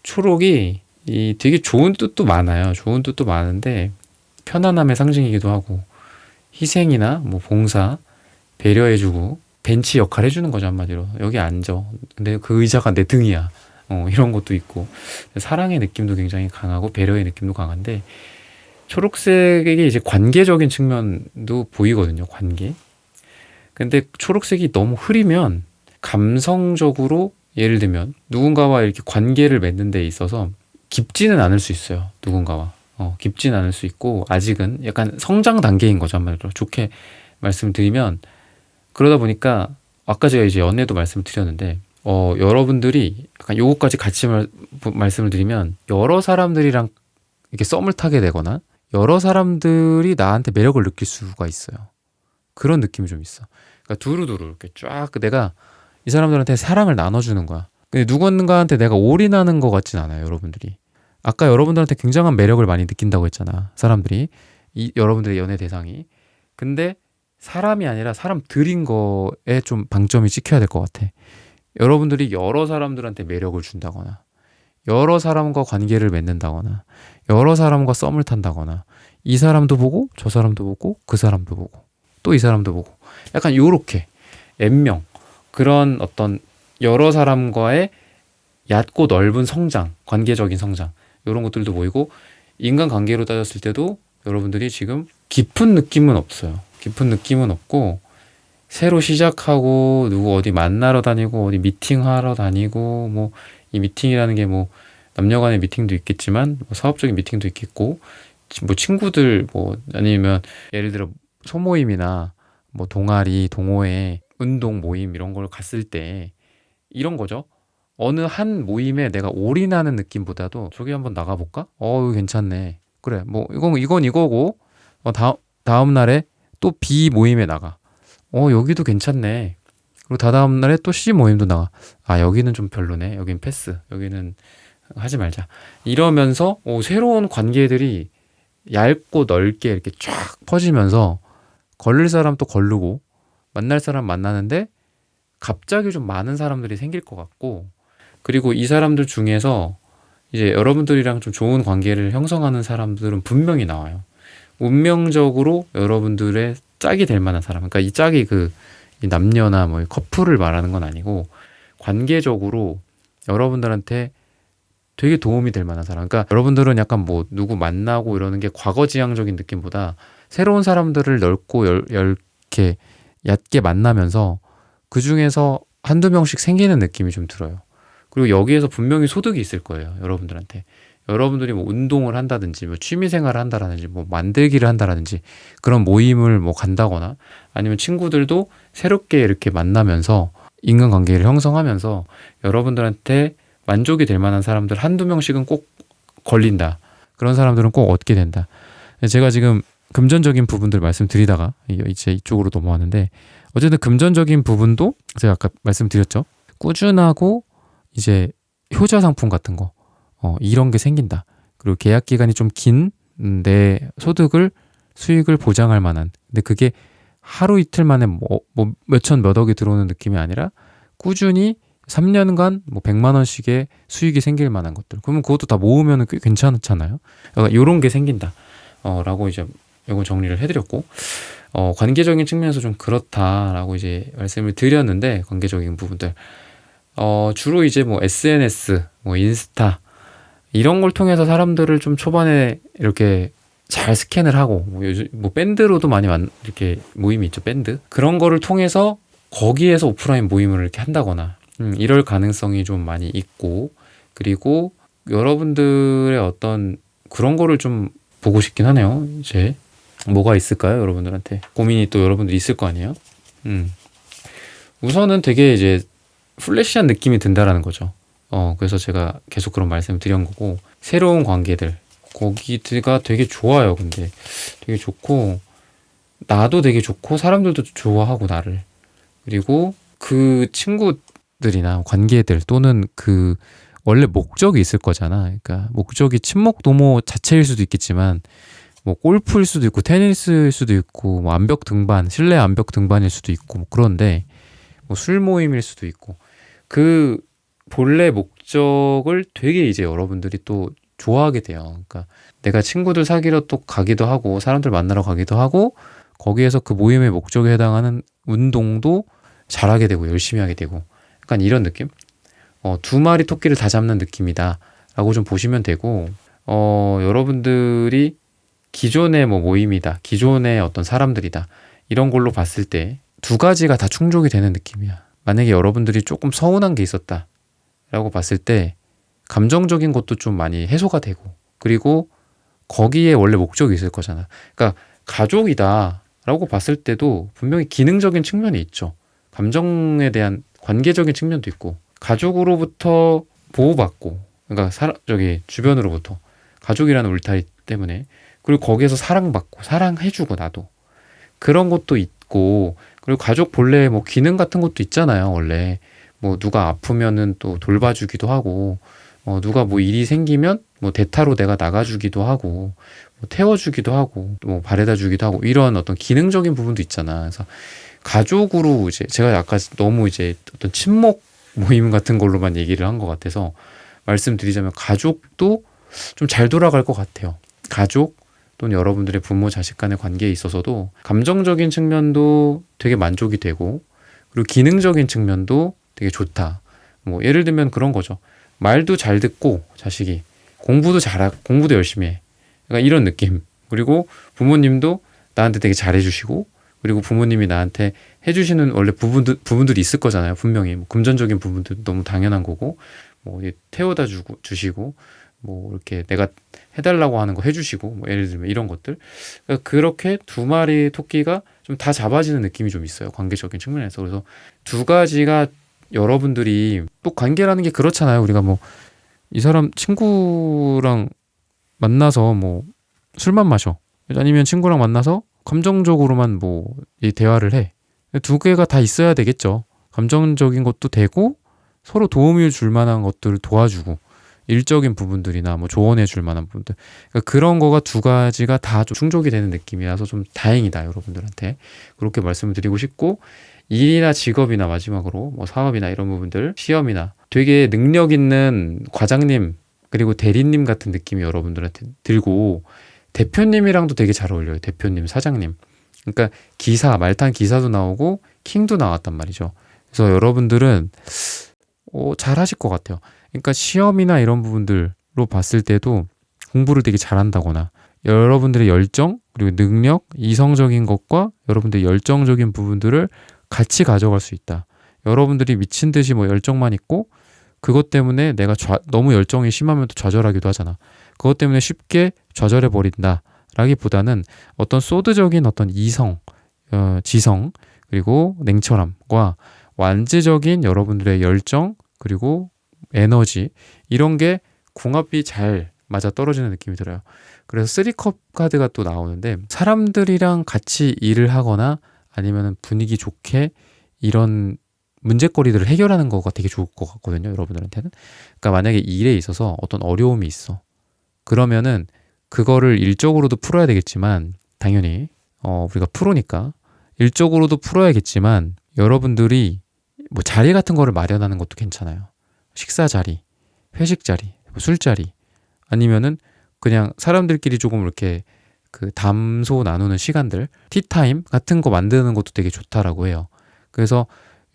초록이 되게 좋은 뜻도 많아요. 좋은 뜻도 많은데 편안함의 상징이기도 하고 희생이나 뭐 봉사, 배려해주고 벤치 역할 해주는 거죠 한마디로. 여기 앉아. 근데 그 의자가 내 등이야. 이런 것도 있고 사랑의 느낌도 굉장히 강하고 배려의 느낌도 강한데 초록색이 이제 관계적인 측면도 보이거든요. 관계. 근데 초록색이 너무 흐리면 감성적으로 예를 들면 누군가와 이렇게 관계를 맺는 데 있어서 깊지는 않을 수 있어요. 누군가와. 깊지는 않을 수 있고 아직은 약간 성장 단계인 거죠. 한마디로 좋게 말씀드리면 그러다 보니까 아까 제가 이제 연애도 말씀을 드렸는데 여러분들이 약간 요거까지 같이 말씀을 드리면 여러 사람들이랑 이렇게 썸을 타게 되거나 여러 사람들이 나한테 매력을 느낄 수가 있어요. 그런 느낌이 좀 있어. 그러니까 두루두루 이렇게 쫙 내가 이 사람들한테 사랑을 나눠주는 거야. 근데 누군가한테 내가 올인하는 것 같진 않아요. 여러분들이. 아까 여러분들한테 굉장한 매력을 많이 느낀다고 했잖아. 사람들이. 여러분들의 연애 대상이. 근데 사람이 아니라 사람들인 거에 좀 방점이 찍혀야 될 것 같아. 여러분들이 여러 사람들한테 매력을 준다거나 여러 사람과 관계를 맺는다거나 여러 사람과 썸을 탄다거나 이 사람도 보고 저 사람도 보고 그 사람도 보고 또 이 사람도 보고 약간 요렇게 N명 그런 어떤 여러 사람과의 얕고 넓은 성장, 관계적인 성장 이런 것들도 보이고 인간관계로 따졌을 때도 여러분들이 지금 깊은 느낌은 없어요. 깊은 느낌은 없고 새로 시작하고 누구 어디 만나러 다니고 어디 미팅하러 다니고 뭐 이 미팅이라는 게 뭐 남녀 간의 미팅도 있겠지만 뭐 사업적인 미팅도 있겠고 뭐 친구들 뭐 아니면 예를 들어 소모임이나 뭐 동아리, 동호회, 운동 모임 이런 걸 갔을 때 이런 거죠. 어느 한 모임에 내가 올인하는 느낌보다도 저기 한번 나가볼까? 이거 괜찮네. 그래 뭐 이건 이거고 다음 날에 또 B 모임에 나가. 여기도 괜찮네. 그리고 다다음 날에 또 C 모임도 나가. 여기는 좀 별로네. 여긴 패스. 여기는 하지 말자. 이러면서 새로운 관계들이 얇고 넓게 이렇게 쫙 퍼지면서 걸릴 사람 또 걸르고 만날 사람 만나는데 갑자기 좀 많은 사람들이 생길 것 같고 그리고 이 사람들 중에서 이제 여러분들이랑 좀 좋은 관계를 형성하는 사람들은 분명히 나와요. 운명적으로 여러분들의 짝이 될 만한 사람. 그러니까 이 짝이 이 남녀나 뭐 커플을 말하는 건 아니고 관계적으로 여러분들한테 되게 도움이 될 만한 사람. 그러니까 여러분들은 약간 뭐 누구 만나고 이러는 게 과거지향적인 느낌보다 새로운 사람들을 넓고 이렇게 얕게 만나면서 그 중에서 한두 명씩 생기는 느낌이 좀 들어요. 그리고 여기에서 분명히 소득이 있을 거예요. 여러분들한테. 여러분들이 뭐 운동을 한다든지 뭐 취미생활을 한다라든지 뭐 만들기를 한다라든지 그런 모임을 뭐 간다거나 아니면 친구들도 새롭게 이렇게 만나면서 인간관계를 형성하면서 여러분들한테 만족이 될 만한 사람들 한두 명씩은 꼭 걸린다. 그런 사람들은 꼭 얻게 된다. 제가 지금 금전적인 부분들 말씀드리다가 이제 이쪽으로 넘어왔는데 어쨌든 금전적인 부분도 제가 아까 말씀드렸죠. 꾸준하고 이제 효자 상품 같은 거 이런 게 생긴다. 그리고 계약 기간이 좀 긴 내 수익을 보장할 만한. 근데 그게 하루 이틀 만에 뭐 몇천 몇 억이 들어오는 느낌이 아니라 꾸준히 3년간 뭐 100만 원씩의 수익이 생길 만한 것들. 그러면 그것도 다 모으면 꽤 괜찮잖아요. 그러니까 요런 게 생긴다. 라고 이제 요거 정리를 해드렸고, 관계적인 측면에서 좀 그렇다라고 이제 말씀을 드렸는데, 관계적인 부분들. 주로 이제 뭐 SNS, 뭐 인스타, 이런 걸 통해서 사람들을 좀 초반에 이렇게 잘 스캔을 하고, 뭐 요즘 뭐 밴드로도 많이 이렇게 모임이 있죠, 밴드. 그런 거를 통해서 거기에서 오프라인 모임을 이렇게 한다거나, 이럴 가능성이 좀 많이 있고, 그리고 여러분들의 어떤 그런 거를 좀 보고 싶긴 하네요. 이제 뭐가 있을까요? 여러분들한테 고민이 또 여러분들 있을 거 아니에요? 우선은 되게 이제 플래시한 느낌이 든다라는 거죠. 그래서 제가 계속 그런 말씀을 드린 거고, 새로운 관계들, 거기가 되게 좋아요. 근데 되게 좋고, 나도 되게 좋고, 사람들도 좋아하고, 나를. 그리고 그 친구들이나 관계들 또는 그 원래 목적이 있을 거잖아. 그러니까 목적이 친목 도모 자체일 수도 있겠지만, 뭐 골프일 수도 있고, 테니스일 수도 있고, 뭐 암벽 등반, 실내 암벽 등반일 수도 있고, 뭐 그런데 뭐 술 모임일 수도 있고, 그 본래 목적을 되게 이제 여러분들이 또 좋아하게 돼요. 그러니까 내가 친구들 사귀러 또 가기도 하고, 사람들 만나러 가기도 하고, 거기에서 그 모임의 목적에 해당하는 운동도 잘하게 되고 열심히 하게 되고, 약간 이런 느낌? 두 마리 토끼를 다 잡는 느낌이다 라고 좀 보시면 되고, 여러분들이 기존의 뭐 모임이다, 기존의 어떤 사람들이다, 이런 걸로 봤을 때 두 가지가 다 충족이 되는 느낌이야. 만약에 여러분들이 조금 서운한 게 있었다 라고 봤을 때 감정적인 것도 좀 많이 해소가 되고, 그리고 거기에 원래 목적이 있을 거잖아. 그러니까 가족이다 라고 봤을 때도 분명히 기능적인 측면이 있죠. 감정에 대한 관계적인 측면도 있고, 가족으로부터 보호받고, 그러니까 주변으로부터 가족이라는 울타리 때문에, 그리고 거기에서 사랑받고 사랑해주고, 나도 그런 것도 있고, 그리고 가족 본래 뭐 기능 같은 것도 있잖아요. 원래 뭐 누가 아프면은 또 돌봐주기도 하고, 누가 뭐 일이 생기면 뭐 대타로 내가 나가주기도 하고, 뭐 태워주기도 하고, 뭐 바래다 주기도 하고, 이런 어떤 기능적인 부분도 있잖아. 그래서 가족으로 이제 제가 약간 너무 이제 어떤 친목 모임 같은 걸로만 얘기를 한 것 같아서 말씀드리자면, 가족도 좀 잘 돌아갈 것 같아요. 가족 또는 여러분들의 부모 자식 간의 관계에 있어서도 감정적인 측면도 되게 만족이 되고, 그리고 기능적인 측면도 되게 좋다. 뭐 예를 들면 그런 거죠. 말도 잘 듣고 자식이 공부도 잘하고 공부도 열심히 해. 그러니까 이런 느낌. 그리고 부모님도 나한테 되게 잘해주시고, 그리고 부모님이 나한테 해주시는 원래 부분들이 있을 거잖아요. 분명히 뭐 금전적인 부분도 너무 당연한 거고, 뭐 태워다 주시고, 뭐 이렇게 내가 해달라고 하는 거 해주시고, 뭐 예를 들면 이런 것들. 그러니까 그렇게 두 마리 토끼가 좀 다 잡아지는 느낌이 좀 있어요. 관계적인 측면에서. 그래서 두 가지가 여러분들이 또 관계라는 게 그렇잖아요. 우리가 뭐 이 사람 친구랑 만나서 뭐 술만 마셔, 아니면 친구랑 만나서 감정적으로만 뭐 이 대화를 해. 두 개가 다 있어야 되겠죠. 감정적인 것도 되고, 서로 도움을 줄 만한 것들을 도와주고, 일적인 부분들이나 뭐 조언해 줄 만한 부분들, 그러니까 그런 거가 두 가지가 다 좀 충족이 되는 느낌이라서 좀 다행이다, 여러분들한테. 그렇게 말씀을 드리고 싶고, 일이나 직업이나 마지막으로 뭐 사업이나 이런 부분들, 시험이나 되게 능력 있는 과장님 그리고 대리님 같은 느낌이 여러분들한테 들고, 대표님이랑도 되게 잘 어울려요. 대표님, 사장님. 그러니까 기사, 말탄 기사도 나오고 킹도 나왔단 말이죠. 그래서 여러분들은 잘 하실 것 같아요. 그러니까 시험이나 이런 부분들로 봤을 때도 공부를 되게 잘한다거나, 여러분들의 열정 그리고 능력, 이성적인 것과 여러분들의 열정적인 부분들을 같이 가져갈 수 있다. 여러분들이 미친 듯이 뭐 열정만 있고, 그것 때문에 내가 너무 열정이 심하면 또 좌절하기도 하잖아. 그것 때문에 쉽게 좌절해 버린다 라기보다는 어떤 소드적인 어떤 이성, 지성, 그리고 냉철함과 완제적인 여러분들의 열정 그리고 에너지, 이런 게 궁합이 잘 맞아 떨어지는 느낌이 들어요. 그래서 3컵 카드가 또 나오는데, 사람들이랑 같이 일을 하거나 아니면 분위기 좋게 이런 문제거리들을 해결하는 거가 되게 좋을 것 같거든요, 여러분들한테는. 그러니까 만약에 일에 있어서 어떤 어려움이 있어, 그러면은 그거를 일적으로도 풀어야 되겠지만, 당연히 우리가 프로니까 일적으로도 풀어야겠지만, 여러분들이 뭐 자리 같은 거를 마련하는 것도 괜찮아요. 식사 자리, 회식 자리, 뭐 술자리, 아니면은 그냥 사람들끼리 조금 이렇게 그 담소 나누는 시간들, 티타임 같은 거 만드는 것도 되게 좋다라고 해요. 그래서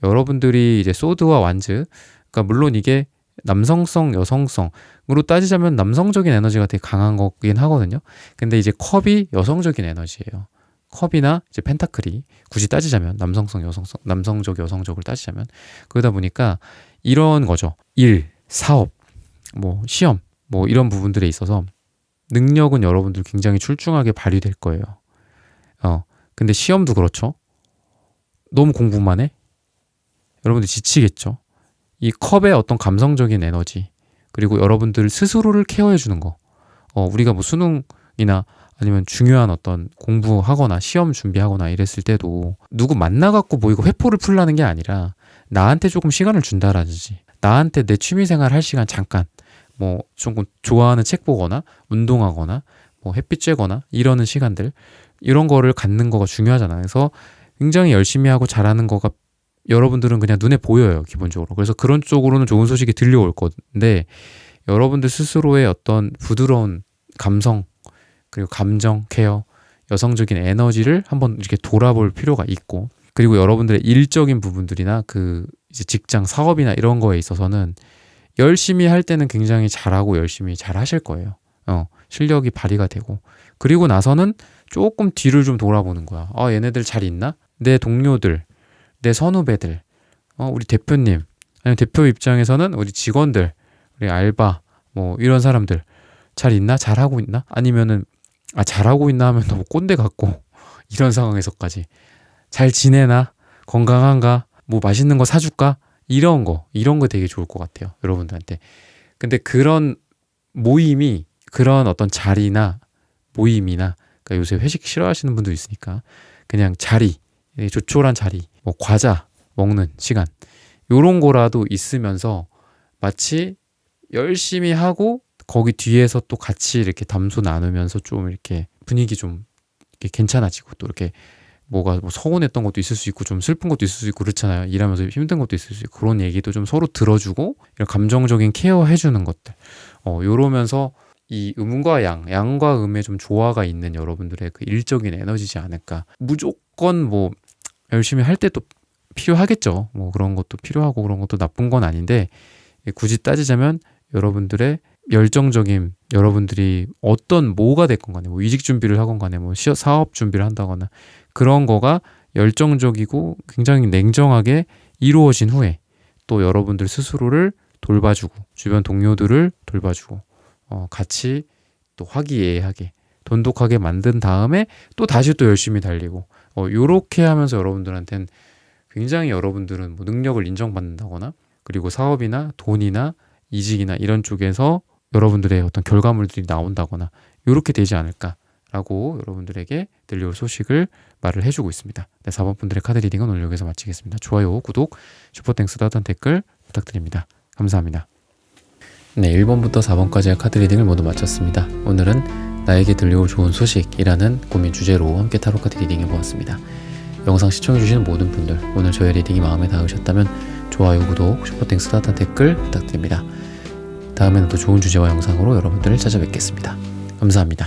여러분들이 이제 소드와 완즈, 그러니까 물론 이게 남성성, 여성성으로 따지자면 남성적인 에너지가 되게 강한 거긴 하거든요. 근데 이제 컵이 여성적인 에너지예요. 컵이나 이제 펜타클이 굳이 따지자면 남성성, 여성성, 남성적, 여성적을 따지자면 그러다 보니까 이런 거죠. 일, 사업, 뭐 시험, 뭐 이런 부분들에 있어서 능력은 여러분들 굉장히 출중하게 발휘될 거예요. 근데 시험도 그렇죠. 너무 공부만 해? 여러분들 지치겠죠. 이 컵의 어떤 감성적인 에너지, 그리고 여러분들 스스로를 케어해 주는 거. 우리가 뭐 수능이나 아니면 중요한 어떤 공부하거나 시험 준비하거나 이랬을 때도 누구 만나갖고 뭐 이거 회포를 풀라는 게 아니라 나한테 조금 시간을 준다라든지, 나한테 내 취미생활 할 시간 잠깐, 뭐 조금 좋아하는 책 보거나 운동하거나 뭐 햇빛 쬐거나 이러는 시간들, 이런 거를 갖는 거가 중요하잖아요. 그래서 굉장히 열심히 하고 잘하는 거가 여러분들은 그냥 눈에 보여요, 기본적으로. 그래서 그런 쪽으로는 좋은 소식이 들려올 건데, 여러분들 스스로의 어떤 부드러운 감성, 그리고 감정 케어, 여성적인 에너지를 한번 이렇게 돌아볼 필요가 있고, 그리고 여러분들의 일적인 부분들이나 그 이제 직장 사업이나 이런 거에 있어서는 열심히 할 때는 굉장히 잘하고 열심히 잘 하실 거예요. 실력이 발휘가 되고, 그리고 나서는 조금 뒤를 좀 돌아보는 거야. 얘네들 잘 있나? 내 동료들, 내 선후배들, 우리 대표님, 아니면 대표 입장에서는 우리 직원들, 우리 알바, 뭐 이런 사람들 잘 있나? 잘하고 있나? 아니면은 잘하고 있나 하면 너무 꼰대 같고 이런 상황에서까지 잘 지내나? 건강한가? 뭐 맛있는 거 사줄까? 이런 거 되게 좋을 것 같아요, 여러분들한테. 근데 그런 모임이, 그런 어떤 자리나 모임이나, 그러니까 요새 회식 싫어하시는 분도 있으니까 그냥 자리, 조촐한 자리, 뭐 과자 먹는 시간, 요런 거라도 있으면서 마치 열심히 하고 거기 뒤에서 또 같이 이렇게 담소 나누면서 좀 이렇게 분위기 좀 이렇게 괜찮아지고, 또 이렇게 뭐가 뭐 서운했던 것도 있을 수 있고 좀 슬픈 것도 있을 수 있고 그렇잖아요. 일하면서 힘든 것도 있을 수 있고, 그런 얘기도 좀 서로 들어주고 이런 감정적인 케어 해주는 것들, 요러면서 이 음과 양과 음의 좀 조화가 있는 여러분들의 그 일적인 에너지지 않을까. 무조건 뭐 열심히 할 때도 필요하겠죠. 뭐 그런 것도 필요하고 그런 것도 나쁜 건 아닌데, 굳이 따지자면 여러분들의 열정적인, 여러분들이 어떤 뭐가 됐건 간에, 뭐 이직 준비를 하건 간에, 뭐 사업 준비를 한다거나, 그런 거가 열정적이고 굉장히 냉정하게 이루어진 후에 또 여러분들 스스로를 돌봐주고 주변 동료들을 돌봐주고 같이 또 화기애애하게 돈독하게 만든 다음에 또 다시 또 열심히 달리고, 요렇게 하면서 여러분들한테는 굉장히, 여러분들은 뭐 능력을 인정받는다거나, 그리고 사업이나 돈이나 이직이나 이런 쪽에서 여러분들의 어떤 결과물들이 나온다거나, 요렇게 되지 않을까라고 여러분들에게 들려올 소식을 말을 해주고 있습니다. 네, 4번 분들의 카드 리딩은 오늘 여기서 마치겠습니다. 좋아요, 구독, 슈퍼땡스 따뜻한 댓글 부탁드립니다. 감사합니다. 네, 1번부터 4번까지의 카드 리딩을 모두 마쳤습니다. 오늘은 나에게 들려올 좋은 소식이라는 고민 주제로 함께 타로 카드 리딩 해보았습니다. 영상 시청해주시는 모든 분들, 오늘 저의 리딩이 마음에 닿으셨다면 좋아요, 구독, 슈퍼땡스 따뜻한 댓글 부탁드립니다. 다음에는 또 좋은 주제와 영상으로 여러분들을 찾아뵙겠습니다. 감사합니다.